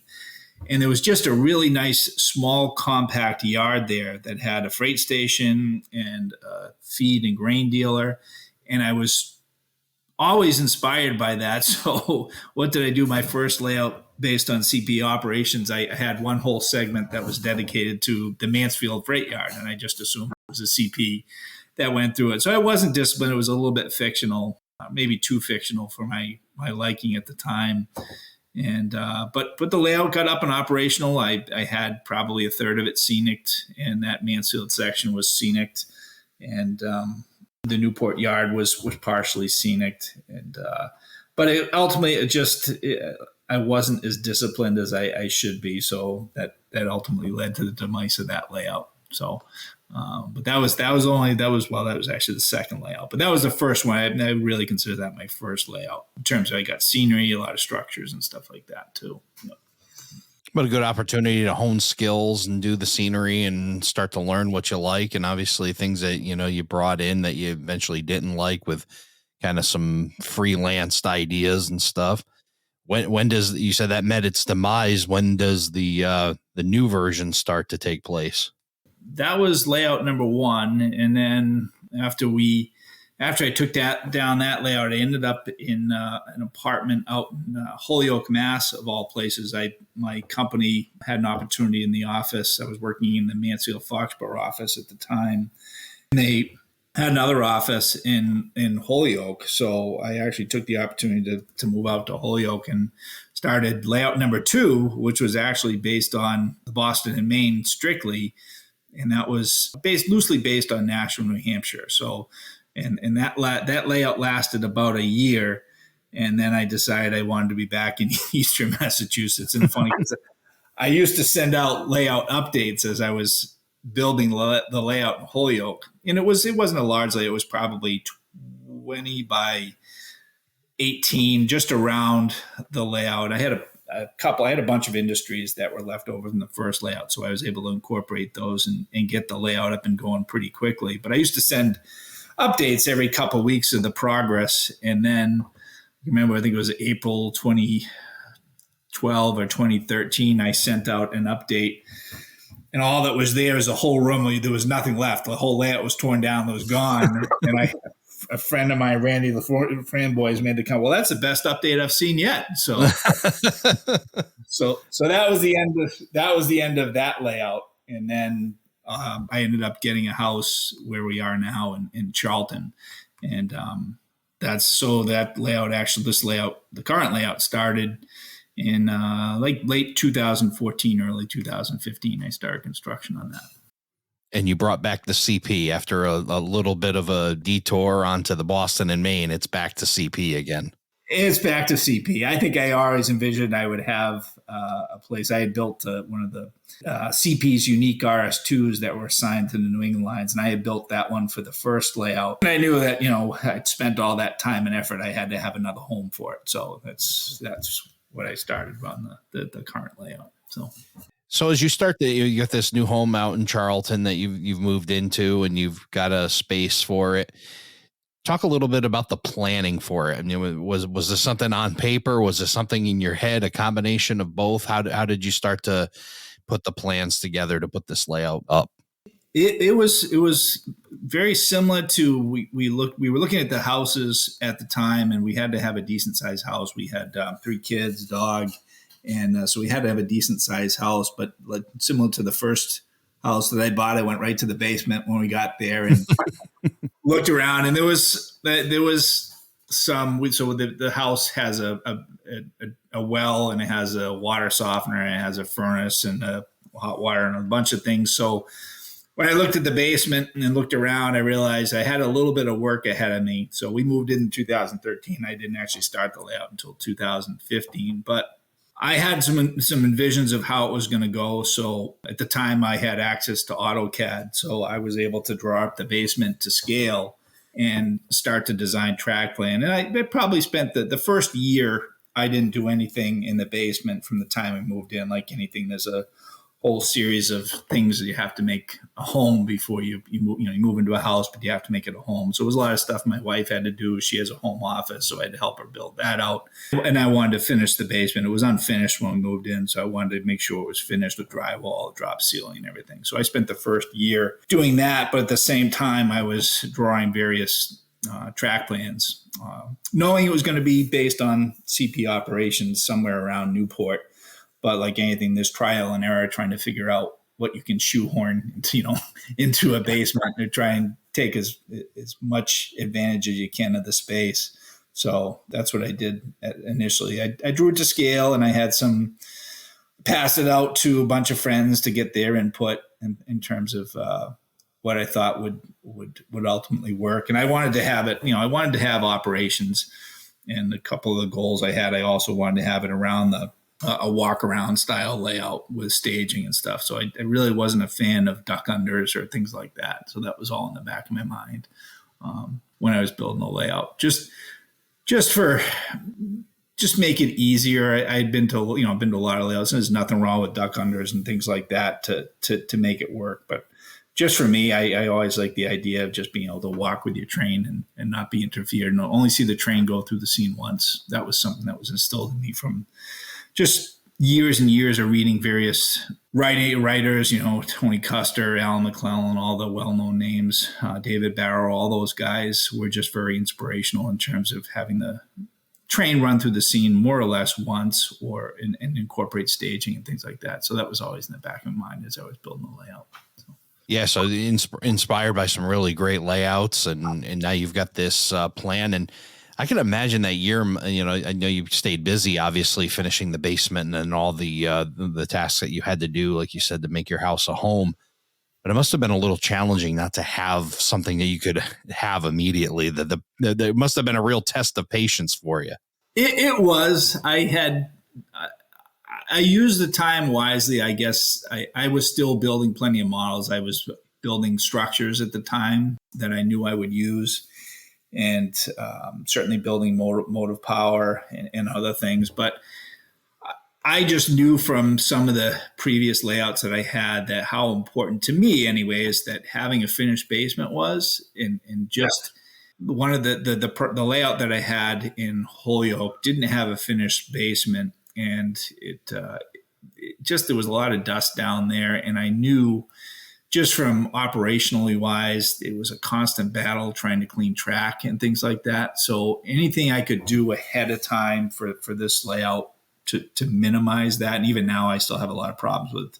And there was just a really nice, small, compact yard there that had a freight station and a feed and grain dealer. And I was always inspired by that. So what did I do? My first layout based on CP operations, I had one whole segment that was dedicated to the Mansfield freight yard. And I just assumed it was a CP that went through it. So I wasn't disciplined. It was a little bit fictional, maybe too fictional for my liking at the time. And but the layout got up and operational. I had probably a third of it scenic, and that Mansfield section was scenic, and the Newport Yard was partially scenic. And but ultimately, I wasn't as disciplined as I should be. So that ultimately led to the demise of that layout. So. But that was actually the second layout, but that was the first one. I really consider that my first layout in terms of I got scenery, a lot of structures and stuff like that too. Yep. But a good opportunity to hone skills and do the scenery and start to learn what you like. And obviously things that, you brought in that you eventually didn't like, with kind of some freelanced ideas and stuff. When does, you said that met its demise, when does the new version start to take place? That was layout number one. And then after I took down that layout, I ended up in an apartment out in Holyoke, Mass, of all places. My company had an opportunity in the office. I was working in the Mansfield Foxborough office at the time. And they had another office in Holyoke. So I actually took the opportunity to move out to Holyoke and started layout number two, which was actually based on the Boston and Maine strictly. And that was loosely based on Nashville, New Hampshire. So, and that layout lasted about a year, and then I decided I wanted to be back in Eastern Massachusetts. And funny, because I used to send out layout updates as I was building the layout in Holyoke, and it wasn't a large layout. It was probably 20 by 18, just around the layout. I had a bunch of industries that were left over from the first layout. So I was able to incorporate those and get the layout up and going pretty quickly. But I used to send updates every couple of weeks of the progress. And then, remember, I think it was April 2012 or 2013, I sent out an update. And all that was there is a whole room. There was nothing left. The whole layout was torn down. It was gone. And a friend of mine, Randy, the Framboys, made the comment, well, that's the best update I've seen yet. So, so that was the end of that layout. And then I ended up getting a house where we are now in Charlton. And that layout, actually, the current layout started in like late 2014, early 2015. I started construction on that. And you brought back the CP after a little bit of a detour onto the Boston and Maine. It's back to CP again. It's back to CP. I think I always envisioned I would have a place. I had built one of the CP's unique RS2s that were assigned to the New England lines, and I had built that one for the first layout. And I knew that, I'd spent all that time and effort. I had to have another home for it. So that's what I started on the current layout. So as you start you get this new home out in Charlton that you've moved into, and you've got a space for it. Talk a little bit about the planning for it. I mean, was this something on paper? Was this something in your head? A combination of both? How did you start to put the plans together to put this layout up? It was very similar to we were looking at the houses at the time, and we had to have a decent sized house. We had 3 kids, dog, and so we had to have a decent sized house. But like similar to the first house that I bought, I went right to the basement when we got there and looked around, and there was some. So the house has a well, and it has a water softener, and it has a furnace and a hot water and a bunch of things. So when I looked at the basement and then looked around, I realized I had a little bit of work ahead of me. So we moved in 2013. I didn't actually start the layout until 2015, but I had some envisions of how it was going to go. So at the time I had access to AutoCAD. So I was able to draw up the basement to scale and start to design track plan. And I probably spent the first year, I didn't do anything in the basement from the time I moved in. Like anything, there's a whole series of things that you have to make a home before you move into a house, but you have to make it a home. So it was a lot of stuff my wife had to do. She has a home office, so I had to help her build that out. And I wanted to finish the basement. It was unfinished when we moved in, so I wanted to make sure it was finished with drywall, drop ceiling, and everything. So I spent the first year doing that, but at the same time, I was drawing various track plans, knowing it was going to be based on CP operations somewhere around Newport. But like anything, there's trial and error trying to figure out what you can shoehorn, into a basement and try and take as much advantage as you can of the space. So that's what I did initially. I drew it to scale, and I had passed it out to a bunch of friends to get their input in terms of what I thought would ultimately work. And I wanted to have it, I wanted to have operations, and a couple of the goals I had, I also wanted to have it around a walk around style layout with staging and stuff. So I really wasn't a fan of duck unders or things like that. So that was all in the back of my mind when I was building the layout, just make it easier. I'd been to a lot of layouts, and there's nothing wrong with duck unders and things like that to make it work. But just for me, I always like the idea of just being able to walk with your train and not be interfered, and only see the train go through the scene once. That was something that was instilled in me from just years and years of reading various writers, Tony Custer, Alan McClellan, all the well-known names, David Barrow, all those guys were just very inspirational in terms of having the train run through the scene more or less once, or and incorporate staging and things like that. So that was always in the back of my mind as I was building the layout. Yeah, so inspired by some really great layouts, and now you've got this plan. And I can imagine that year, I know you stayed busy, obviously, finishing the basement and all the tasks that you had to do, like you said, to make your house a home. But it must have been a little challenging not to have something that you could have immediately. That must have been a real test of patience for you. It was. I used the time wisely, I guess. I was still building plenty of models. I was building structures at the time that I knew I would use, and certainly building motive power and other things. But I just knew from some of the previous layouts that I had that how important to me anyway is that having a finished basement was, and just one of the layout that I had in Holyoke didn't have a finished basement, and it just, there was a lot of dust down there, and I knew just from operationally wise, it was a constant battle trying to clean track and things like that. So anything I could do ahead of time for this layout to minimize that. And even now I still have a lot of problems with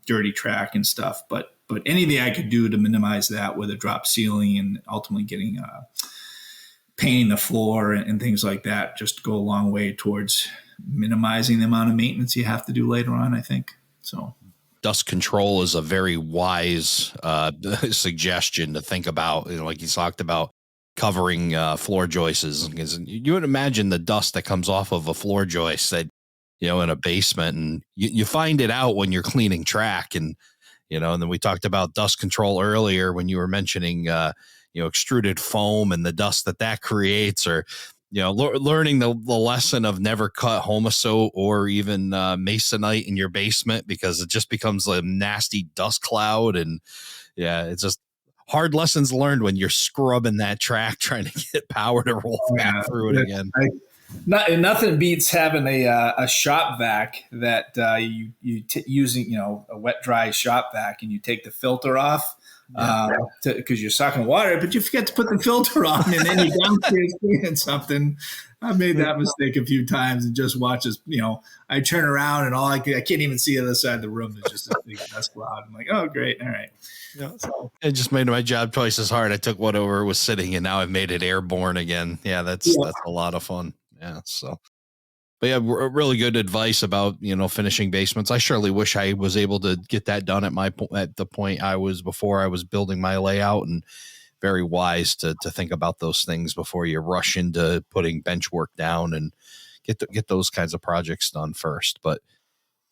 dirty track and stuff, but anything I could do to minimize that with a drop ceiling and ultimately getting painting the floor and things like that just go a long way towards minimizing the amount of maintenance you have to do later on, I think. So dust control is a very wise suggestion to think about. Like you talked about covering floor joists, because you would imagine the dust that comes off of a floor joist that, in a basement, and you find it out when you're cleaning track. And, and then we talked about dust control earlier when you were mentioning, extruded foam and the dust that creates, or, learning the lesson of never cut homosote or even masonite in your basement, because it just becomes a nasty dust cloud. And it's just hard lessons learned when you're scrubbing that track, trying to get power to roll back through it again. Nothing beats having a shop vac that using a wet dry shop vac, and you take the filter off because you're sucking water, but you forget to put the filter on, and then you're downstairs cleaning something. I've made that mistake a few times, and just watch as I turn around and I can't even see the other side of the room. There's just a big dust cloud. I'm like, oh great, all right. Yeah. So it just made my job twice as hard. I took whatever was sitting, and now I've made it airborne again. Yeah, that's a lot of fun. Yeah. So, but yeah, really good advice about, finishing basements. I surely wish I was able to get that done at the point I was before I was building my layout, and very wise to think about those things before you rush into putting bench work down, and get those kinds of projects done first. But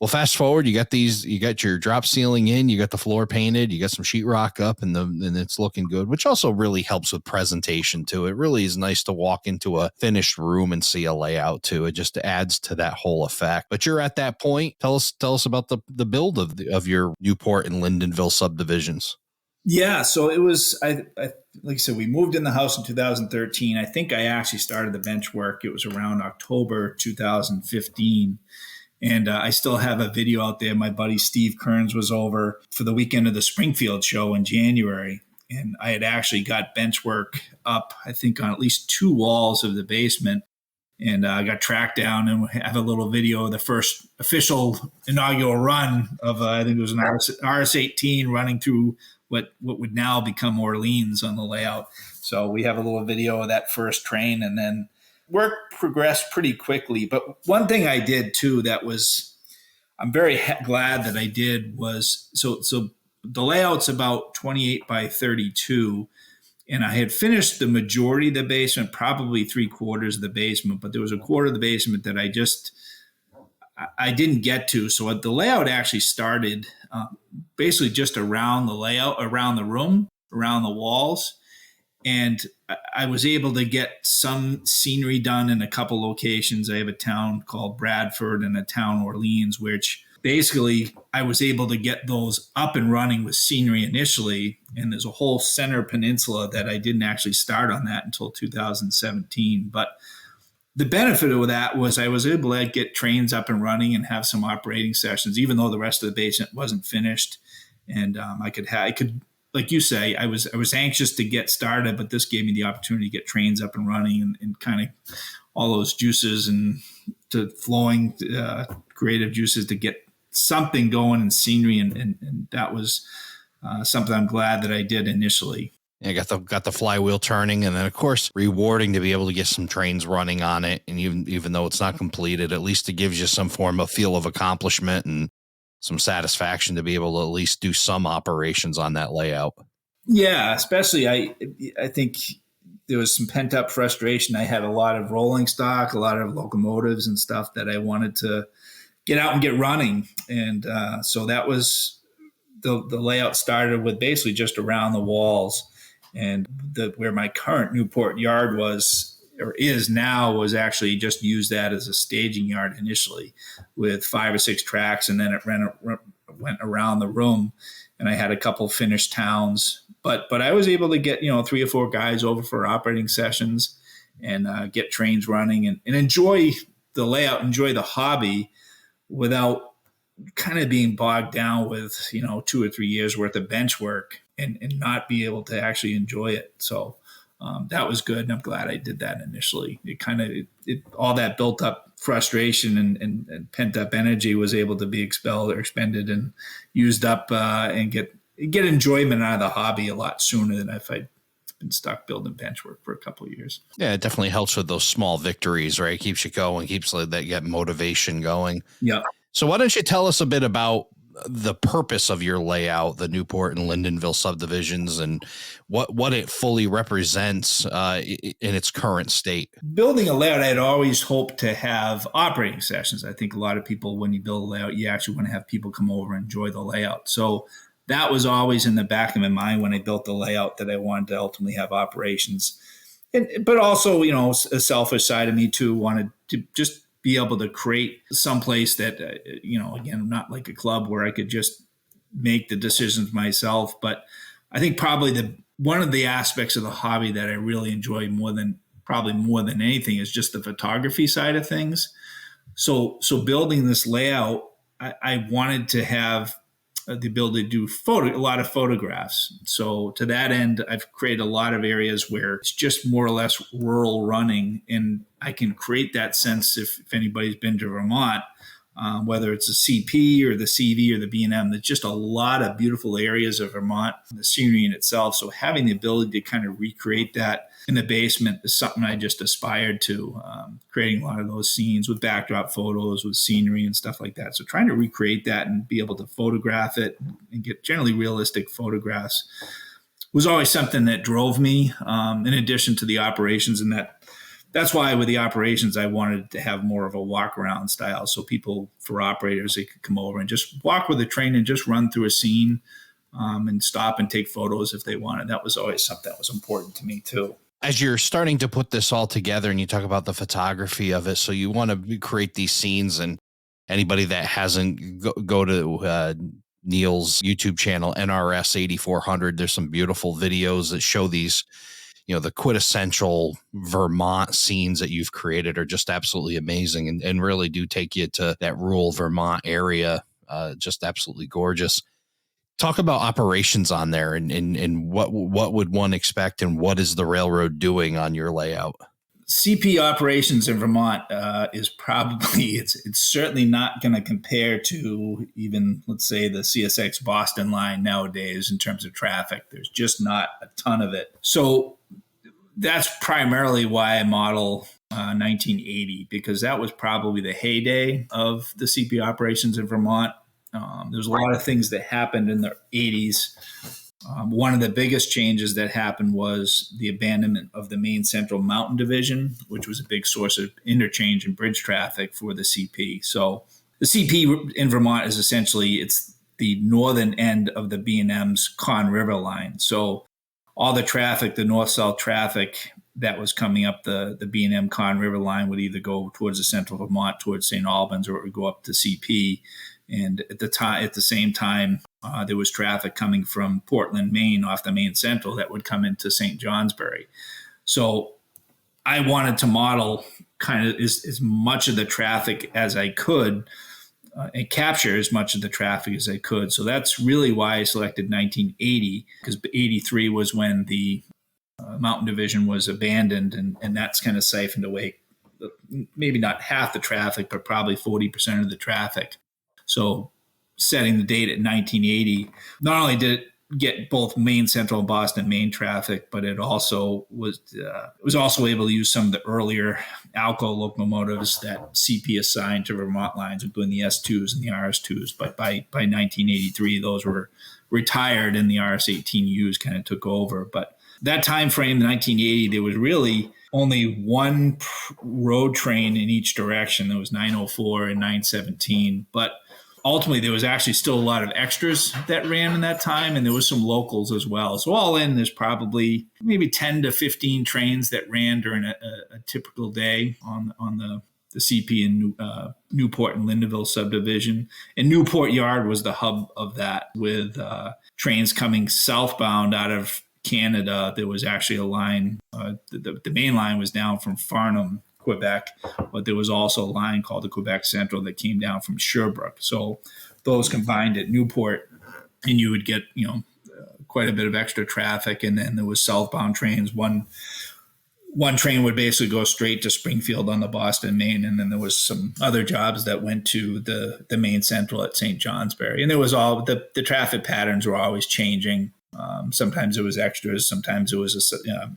well, fast forward, you got your drop ceiling in, you got the floor painted, you got some sheetrock up, and it's looking good, which also really helps with presentation too. It really is nice to walk into a finished room and see a layout too. It just adds to that whole effect. But you're at that point. Tell us about the build of your Newport and Lyndonville subdivisions. Yeah, so it was, I like I said, we moved in the house in 2013. I think I actually started the bench work. It was around October 2015. And I still have a video out there. My buddy Steve Kearns was over for the weekend of the Springfield show in January. And I had actually got bench work up, I think, on at least 2 walls of the basement. And I got tracked down, and we have a little video of the first official inaugural run of, I think it was an RS-18 running through what would now become Orleans on the layout. So we have a little video of that first train, and then work progressed pretty quickly. But one thing I did too that was, I'm very glad that I did, was so the layout's about 28 by 32, and I had finished the majority of the basement, probably 3/4 of the basement, but there was a quarter of the basement that I didn't get to. So the layout actually started basically just around the layout, around the room, around the walls. And I was able to get some scenery done in a couple locations. I have a town called Bradford and a town Orleans, which basically I was able to get those up and running with scenery initially. And there's a whole center peninsula that I didn't actually start on that until 2017. But the benefit of that was I was able to get trains up and running and have some operating sessions, even though the rest of the basement wasn't finished. And I could, like you say, I was anxious to get started, but this gave me the opportunity to get trains up and running and kind of all those juices and to flowing creative juices to get something going in scenery. And that was something I'm glad that I did initially. Yeah, got the flywheel turning, and then of course rewarding to be able to get some trains running on it. And even though it's not completed, at least it gives you some form of feel of accomplishment and some satisfaction to be able to at least do some operations on that layout. Yeah, especially I think there was some pent up frustration. I had a lot of rolling stock, a lot of locomotives and stuff that I wanted to get out and get running. And so that was the layout started with basically just around the walls. And where my current Newport yard was or is now was actually just used that as a staging yard initially with 5 or 6 tracks. And then it went around the room, and I had a couple finished towns. But I was able to get, 3 or 4 guys over for operating sessions and get trains running and enjoy the layout, enjoy the hobby without kind of being bogged down with, 2 or 3 years worth of bench work and not be able to actually enjoy it. So that was good. And I'm glad I did that initially. It kind of, all that built up frustration and pent up energy was able to be expelled or expended and used up and get enjoyment out of the hobby a lot sooner than if I'd been stuck building benchwork for a couple of years. Yeah, it definitely helps with those small victories, right? Keeps you going, keeps like that get motivation going. Yeah. So why don't you tell us a bit about the purpose of your layout, the Newport and Lyndonville subdivisions, and what it fully represents in its current state? Building a layout, I'd always hoped to have operating sessions. I think a lot of people, when you build a layout, you actually want to have people come over and enjoy the layout. So that was always in the back of my mind when I built the layout, that I wanted to ultimately have operations. But also, a selfish side of me too, wanted to just be able to create some place that, again, not like a club where I could just make the decisions myself. But I think probably one of the aspects of the hobby that I really enjoy more than anything is just the photography side of things. So building this layout, I wanted to have the ability to do a lot of photographs. So to that end, I've created a lot of areas where it's just more or less rural running, and I can create that sense if anybody's been to Vermont, whether it's a CP or the CV or the B&M. There's just a lot of beautiful areas of Vermont, the scenery in itself. So having the ability to kind of recreate that in the basement is something I just aspired to, creating a lot of those scenes with backdrop photos, with scenery and stuff like that. So trying to recreate that and be able to photograph it and get generally realistic photographs was always something that drove me, in addition to the operations. And that's why with the operations, I wanted to have more of a walk around style. So for operators, they could come over and just walk with the train and just run through a scene, and stop and take photos if they wanted. That was always something that was important to me too. As you're starting to put this all together and you talk about the photography of it, so you want to create these scenes, and anybody that hasn't go to Neil's YouTube channel, NRS 8400, there's some beautiful videos that show these, the quintessential Vermont scenes that you've created are just absolutely amazing, and really do take you to that rural Vermont area. Just absolutely gorgeous. Talk about operations on there, and what would one expect, and what is the railroad doing on your layout? CP operations in Vermont is probably, it's certainly not going to compare to even, let's say, the CSX Boston line nowadays in terms of traffic. There's just not a ton of it. So that's primarily why I model 1980, because that was probably the heyday of the CP operations in Vermont. There's a lot of things that happened in the 80s. One of the biggest changes that happened was the abandonment of the Main Central Mountain Division, which was a big source of interchange and bridge traffic for the CP. So the CP in Vermont is essentially, it's the northern end of the B&M's Conn River line. So all the traffic, the north-south traffic that was coming up the B&M Conn River line would either go towards the central Vermont, towards St. Albans, or it would go up to CP. And at the same time, there was traffic coming from Portland, Maine, off the Main Central that would come into St. Johnsbury. So I wanted to model kind of as much of the traffic as I could, and capture as much of the traffic as I could. So that's really why I selected 1980, because 83 was when the Mountain Division was abandoned, and that's kind of siphoned away maybe not half the traffic, but probably 40% of the traffic. So setting the date at 1980, not only did it get both Main Central and Boston Main traffic, but it also was also able to use some of the earlier Alco locomotives that CP assigned to Vermont lines, including the S2s and the RS2s. But by 1983, those were retired, and the RS18Us kind of took over. But that time frame, 1980, there was really only one road train in each direction. There was 904 and 917, but ultimately, there was actually still a lot of extras that ran in that time, and there was some locals as well. So all in, there's probably maybe 10 to 15 trains that ran during a typical day on the CP in Newport and Lyndonville Subdivision. And Newport Yard was the hub of that, with trains coming southbound out of Canada. There was actually a line, the main line was down from Farnham, Quebec, but there was also a line called the Quebec Central that came down from Sherbrooke. So those combined at Newport, and you would get, quite a bit of extra traffic. And then there was southbound trains. One train would basically go straight to Springfield on the Boston Main, and then there was some other jobs that went to the Main Central at St. Johnsbury. And there was all the traffic patterns were always changing. Sometimes it was extras. Sometimes it was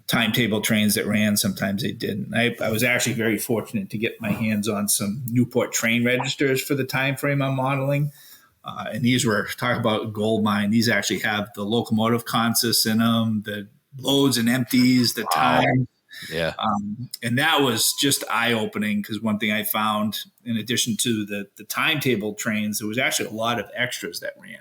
timetable trains that ran. Sometimes they didn't. I was actually very fortunate to get my hands on some Newport train registers for the time frame I'm modeling. And these were, talk about gold mine. These actually have the locomotive consists in them, the loads and empties, the time. Yeah. And that was just eye-opening, because one thing I found, in addition to the timetable trains, there was actually a lot of extras that ran.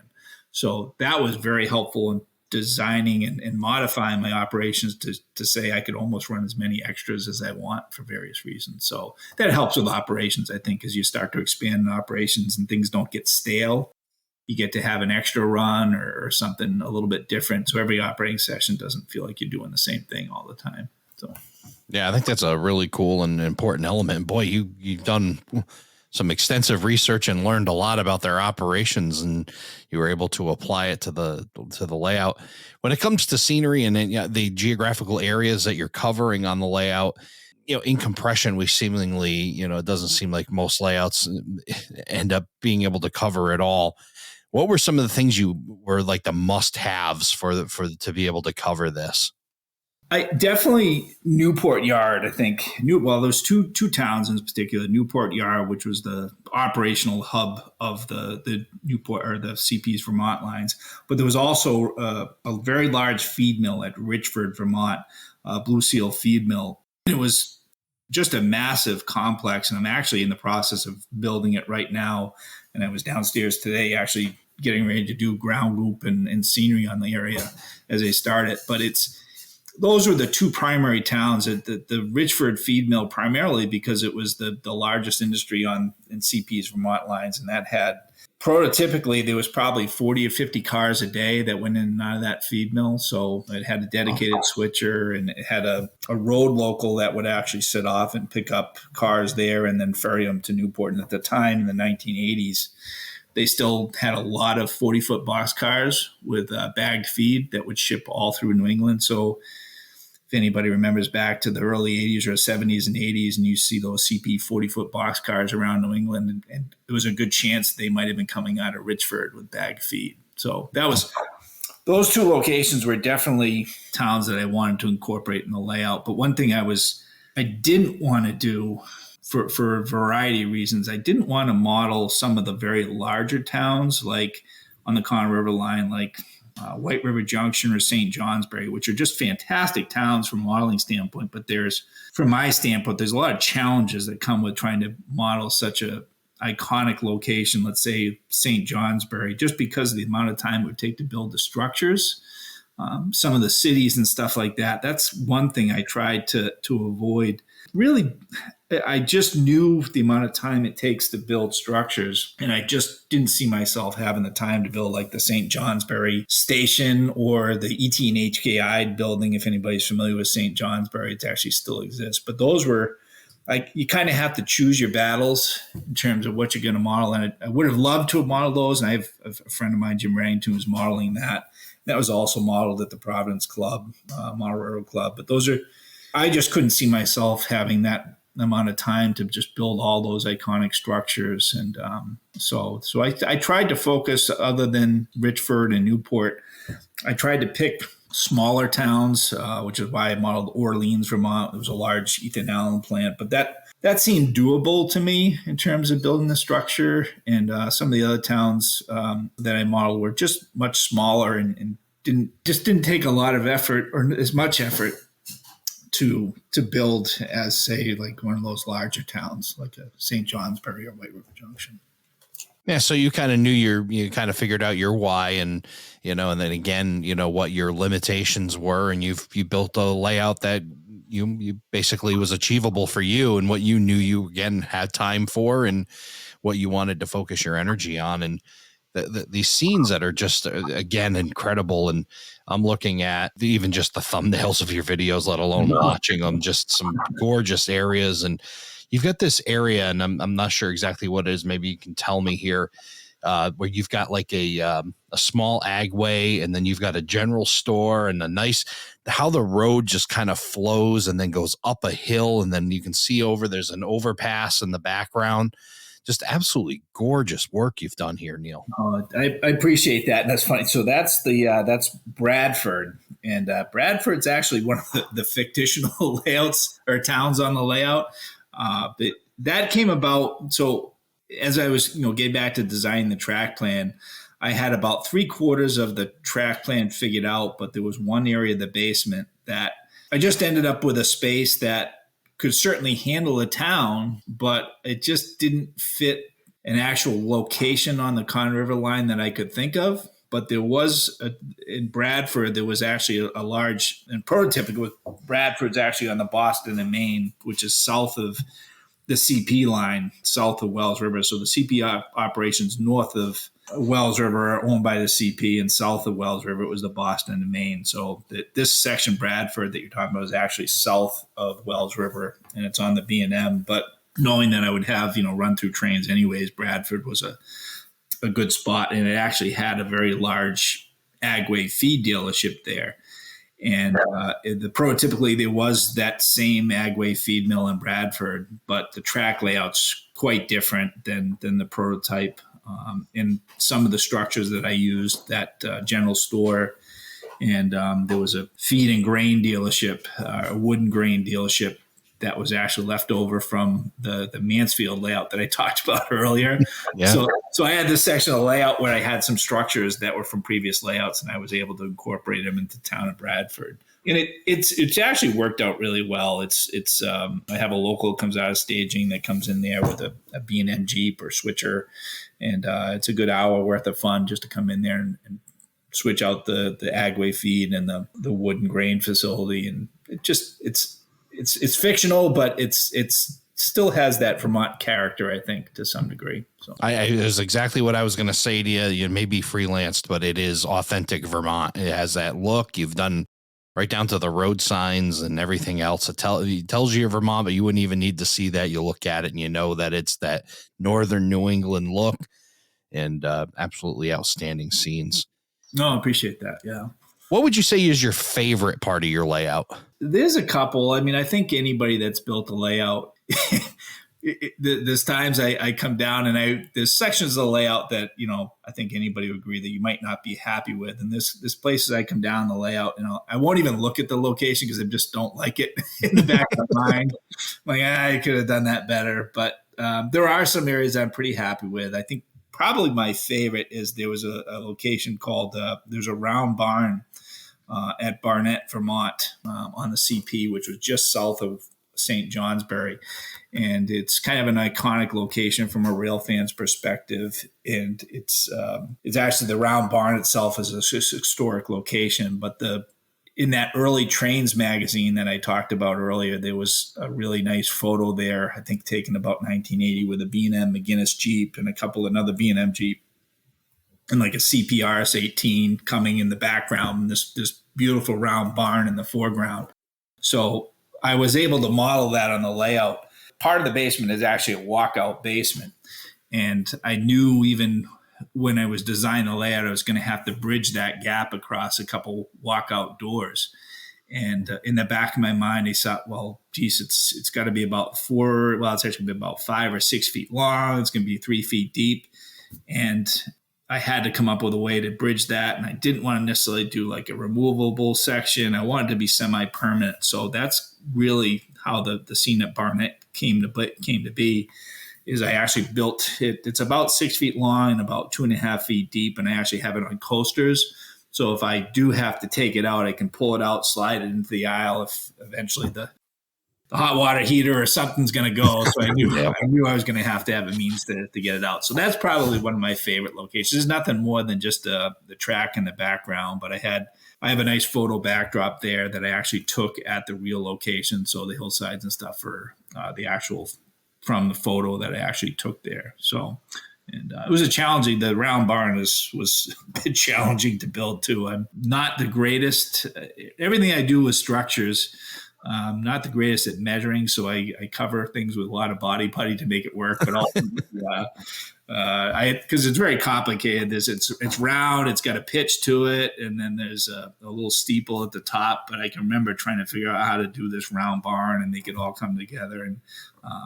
So that was very helpful in designing and modifying my operations to say I could almost run as many extras as I want for various reasons. So that helps with operations, I think, as you start to expand operations and things don't get stale. You get to have an extra run or something a little bit different. So every operating session doesn't feel like you're doing the same thing all the time. So, yeah, I think that's a really cool and important element. Boy, you've done some extensive research and learned a lot about their operations, and you were able to apply it to the layout. When it comes to scenery and the geographical areas that you're covering on the layout, in compression, we seemingly, it doesn't seem like most layouts end up being able to cover it all. What were some of the things you were like the must-haves for to be able to cover this? I definitely Newport Yard. I think there's two towns in particular. Newport Yard, which was the operational hub of the Newport or the CP's Vermont lines, but there was also a very large feed mill at Richford, Vermont, Blue Seal feed mill. It was just a massive complex, and I'm actually in the process of building it right now. And I was downstairs today, actually getting ready to do ground loop and scenery on the area as they start it. But those were the two primary towns. The Richford feed mill, primarily because it was the largest industry in CP's Vermont lines, and that had prototypically there was probably 40 or 50 cars a day that went in and out of that feed mill. So it had a dedicated switcher, and it had a road local that would actually sit off and pick up cars there and then ferry them to Newport. And at the time, in the 1980s, they still had a lot of 40-foot boxcars with bagged feed that would ship all through New England. So if anybody remembers back to the early 80s or 70s and 80s, and you see those CP 40-foot boxcars around New England, and there was a good chance they might have been coming out of Richford with bagged feed. So those two locations were definitely towns that I wanted to incorporate in the layout. But one thing I didn't want to do, for a variety of reasons, I didn't want to model some of the very larger towns, like on the Conner River line, like White River Junction or St. Johnsbury, which are just fantastic towns from a modeling standpoint. But from my standpoint, there's a lot of challenges that come with trying to model such a iconic location, let's say St. Johnsbury, just because of the amount of time it would take to build the structures. Some of the cities and stuff like that. That's one thing I tried to avoid. Really, I just knew the amount of time it takes to build structures, and I just didn't see myself having the time to build like the St. Johnsbury station or the ET and HKI building. If anybody's familiar with St. Johnsbury, it actually still exists. But those were like, you kind of have to choose your battles in terms of what you're going to model. And I would have loved to have modeled those. And I have a friend of mine, Jim Ranington, who's modeling that. That was also modeled at the Providence Club, Model Railroad Club. But I just couldn't see myself having that amount of time to just build all those iconic structures. And so I tried to focus, other than Richford and Newport, I tried to pick smaller towns, which is why I modeled Orleans, Vermont. It was a large Ethan Allen plant, but that seemed doable to me in terms of building the structure. And some of the other towns that I modeled were just much smaller and didn't take a lot of effort, or as much effort, to build as, say, like one of those larger towns like St. Johnsbury or White River Junction. Yeah, so you kind of knew you kind of figured out your why, and and then again, what your limitations were, and you built a layout that you basically was achievable for you, and what you knew you again had time for, and what you wanted to focus your energy on. And these scenes that are just, again, incredible. And I'm looking at even just the thumbnails of your videos, let alone watching them, just some gorgeous areas. And you've got this area, and I'm not sure exactly what it is. Maybe you can tell me here, where you've got like a small agway, and then you've got a general store, and how the road just kind of flows and then goes up a hill. And then you can see there's an overpass in the background. just absolutely gorgeous work you've done here, Neil. I appreciate that. And that's funny. So that's Bradford. And Bradford's actually one of the fictional layouts or towns on the layout. But that came about. So as I was, getting back to designing the track plan, I had about 3/4 of the track plan figured out, but there was one area of the basement that I just ended up with a space that could certainly handle a town, but it just didn't fit an actual location on the Conn River line that I could think of. But there was in Bradford, there was actually a large, and prototypical, Bradford's actually on the Boston and Maine, which is south of the CP line, south of Wells River. So the CP operations north of Wells River are owned by the CP, and south of Wells River it was the Boston and Maine. So this section, Bradford, that you're talking about is actually south of Wells River, and it's on the B&M. But knowing that I would have, run through trains anyways, Bradford was a good spot, and it actually had a very large Agway feed dealership there. And prototypically, there was that same Agway feed mill in Bradford, but the track layout's quite different than the prototype. In some of the structures that I used, that general store, and there was a feed and grain dealership, a wooden grain dealership that was actually left over from the Mansfield layout that I talked about earlier. Yeah. So I had this section of layout where I had some structures that were from previous layouts, and I was able to incorporate them into the town of Bradford. And it's actually worked out really well. I have a local that comes out of staging that comes in there with a B&M Jeep or switcher, and it's a good hour worth of fun just to come in there and switch out the Agway feed and the wooden grain facility. And it's fictional, but it's still has that Vermont character, I think, to some degree. So It was exactly what I was going to say to you. You may be freelanced, but it is authentic Vermont. It has that look. You've done right down to the road signs and everything else. It tells you Vermont, but you wouldn't even need to see that. You look at it and you know that it's that northern New England look, and absolutely outstanding scenes. No, I appreciate that. Yeah. What would you say is your favorite part of your layout? There's a couple. I mean, I think anybody that's built a layout, there's times I come down and there's sections of the layout that, I think anybody would agree that you might not be happy with. And there's places I come down the layout and I won't even look at the location because I just don't like it in the back of my mind. I'm like, I could have done that better. But there are some areas I'm pretty happy with. I think probably my favorite is there was a location called, there's a round barn at Barnett, Vermont, on the CP, which was just south of St. Johnsbury. And it's kind of an iconic location from a rail fan's perspective. And it's actually, the round barn itself is a historic location. But in that early Trains magazine that I talked about earlier, there was a really nice photo there, I think taken about 1980, with a B&M McGinnis Jeep and a couple another B&M Jeep, and like a CPRS 18 coming in the background, and this beautiful round barn in the foreground. So I was able to model that on the layout. Part of the basement is actually a walkout basement. And I knew even when I was designing the layout, I was going to have to bridge that gap across a couple walkout doors. And in the back of my mind, I thought, well, geez, it's got to be about it's actually about 5 or 6 feet long. It's going to be 3 feet deep. And I had to come up with a way to bridge that. And I didn't want to necessarily do like a removable section. I wanted to be semi-permanent. So that's really how the scene at Barnett came to be, is I actually built it. It's about 6 feet long and about 2.5 feet deep. And I actually have it on coasters. So if I do have to take it out, I can pull it out, slide it into the aisle if eventually the hot water heater or something's going to go. So I knew I was going to have a means to get it out. So that's probably one of my favorite locations. There's nothing more than just the track in the background, but I have a nice photo backdrop there that I actually took at the real location. So the hillsides and stuff are the actual from the photo that I actually took there. So, and it was the round barn was a bit challenging to build too. I'm not the greatest. Everything I do with structures, Not the greatest at measuring, so I cover things with a lot of body putty to make it work. But also, because it's very complicated. It's round, it's got a pitch to it, and then there's a little steeple at the top. But I can remember trying to figure out how to do this round barn and make it all come together. And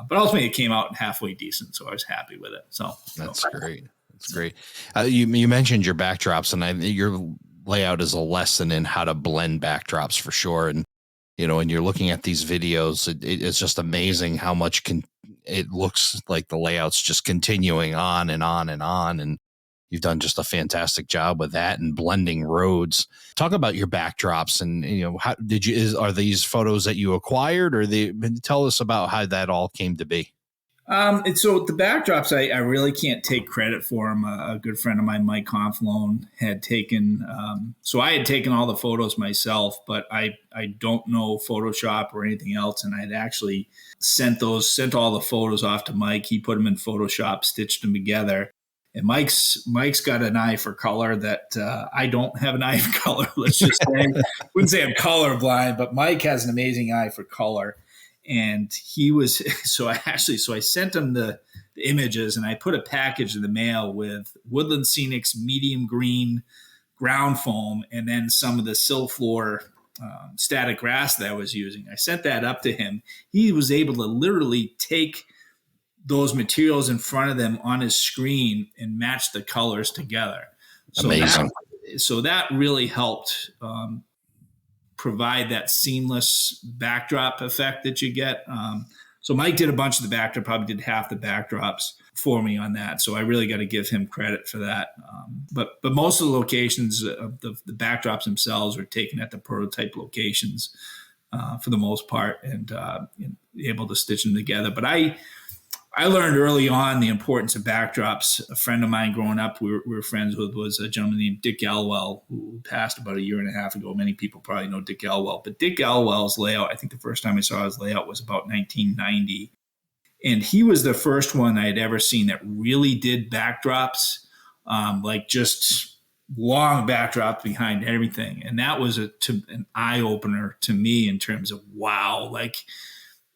but ultimately, it came out halfway decent, so I was happy with it. So that's great. That's great. You mentioned your backdrops, and your layout is a lesson in how to blend backdrops for sure. And when you're looking at these videos, it's just amazing how much it looks like the layout's just continuing on and on and on. And you've done just a fantastic job with that and blending roads. Talk about your backdrops and, how are these photos that you acquired, or tell us about how that all came to be? And so the backdrops, I really can't take credit for them. A good friend of mine, Mike Conflone, had taken. So I had taken all the photos myself, but I don't know Photoshop or anything else, and I'd actually sent all the photos off to Mike. He put them in Photoshop, stitched them together. And Mike's got an eye for color that I don't have an eye for color. Let's just say, wouldn't say I'm colorblind, but Mike has an amazing eye for color. And he was, so I sent him the images, and I put a package in the mail with Woodland Scenics medium green ground foam, and then some of the Silflor static grass that I was using. I sent that up to him. He was able to literally take those materials in front of them on his screen and match the colors together. Amazing. So that really helped provide that seamless backdrop effect that you get. So Mike did a bunch of the backdrop, probably did half the backdrops for me on that. So I really got to give him credit for that. But most of the locations of the backdrops themselves are taken at the prototype locations for the most part, and able to stitch them together. But I learned early on the importance of backdrops. A friend of mine growing up, we were friends with, was a gentleman named Dick Elwell, who passed about a year and a half ago. Many people probably know Dick Elwell, but Dick Elwell's layout, I think the first time I saw his layout was about 1990. And he was the first one I had ever seen that really did backdrops, like just long backdrop behind everything. And that was an eye opener to me in terms of wow, like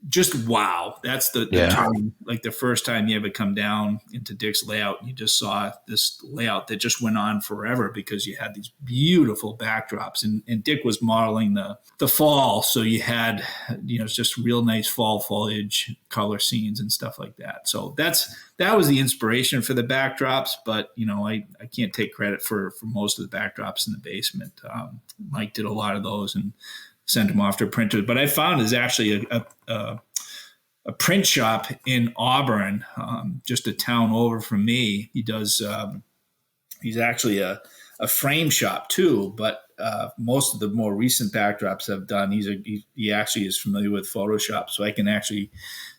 just wow. That's the term, like the first time you ever come down into Dick's layout, you just saw this layout that just went on forever because you had these beautiful backdrops, and Dick was modeling the fall. So you had, just real nice fall foliage color scenes and stuff like that. So that was the inspiration for the backdrops, but I can't take credit for most of the backdrops in the basement. Mike did a lot of those and sent them off to printers. But I found there's actually a print shop in Auburn, just a town over from me. He does. He's actually a frame shop too, but most of the more recent backdrops I've done, he actually is familiar with Photoshop, so I can actually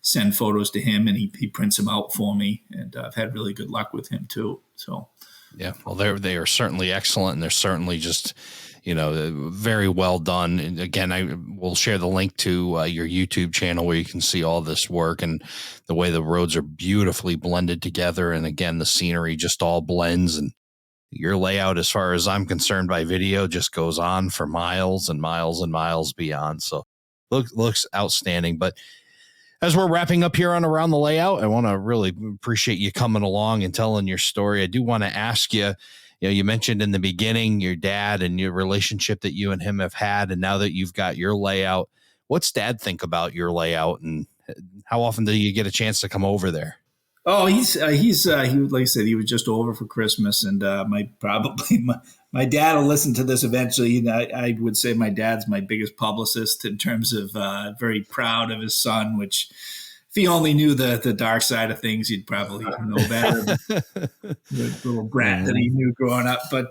send photos to him, and he prints them out for me, and I've had really good luck with him too. So, yeah, well, they are certainly excellent, and they're certainly just very well done. And again, I will share the link to your YouTube channel where you can see all this work and the way the roads are beautifully blended together. And again, the scenery just all blends, and your layout, as far as I'm concerned by video, just goes on for miles and miles and miles beyond. So looks outstanding. But as we're wrapping up here on Around the Layout, I want to really appreciate you coming along and telling your story. I do want to ask you, you mentioned in the beginning your dad and your relationship that you and him have had, and now that you've got your layout, what's Dad think about your layout, and how often do you get a chance to come over there? Oh, he like I said, he was just over for Christmas, and my dad will listen to this eventually. I would say my dad's my biggest publicist in terms of very proud of his son, which if he only knew the dark side of things, he'd probably know better. The little brat that he knew growing up. But,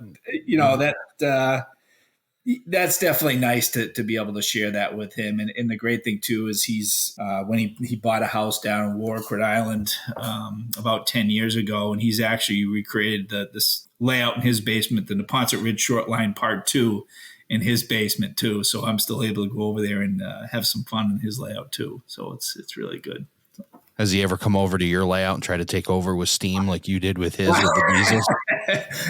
that's definitely nice to be able to share that with him. And the great thing, too, is he's when he bought a house down in Warwick, Rhode Island about 10 years ago, and he's actually recreated this layout in his basement, the Neponset Ridge Short Line Part 2 in his basement, too. So I'm still able to go over there and have some fun in his layout, too. So it's really good. Has he ever come over to your layout and try to take over with steam like you did with his with the diesels?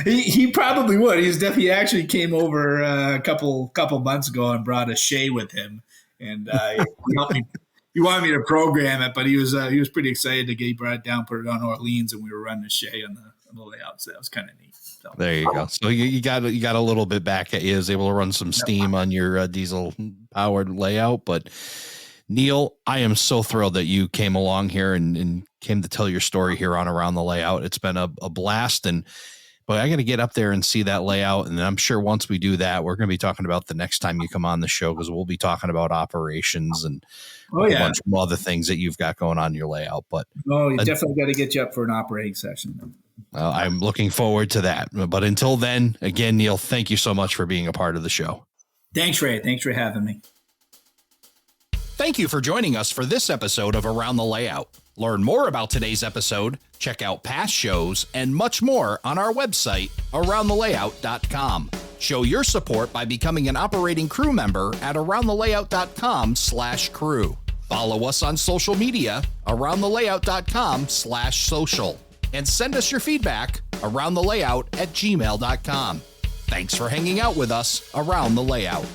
He probably would. He actually came over a couple months ago and brought a Shay with him, and he helped me. He wanted me to program it, but he was pretty excited to get he brought it down, put it on Orleans, and we were running a Shay on the layout. So that was kind of neat. So. There you go. So you got a little bit back at you. Was able to run some steam on your diesel powered layout. But Neil, I am so thrilled that you came along here and came to tell your story here on Around the Layout. It's been a blast, but I got to get up there and see that layout. And I'm sure once we do that, we're going to be talking about the next time you come on the show, because we'll be talking about operations and a bunch of other things that you've got going on in your layout. But you definitely got to get you up for an operating session. I'm looking forward to that. But until then, again, Neil, thank you so much for being a part of the show. Thanks, Ray. Thanks for having me. Thank you for joining us for this episode of Around the Layout. Learn more about today's episode, check out past shows, and much more on our website, aroundthelayout.com. Show your support by becoming an operating crew member at aroundthelayout.com/crew. Follow us on social media, aroundthelayout.com/social. And send us your feedback, aroundthelayout@gmail.com. Thanks for hanging out with us around the layout.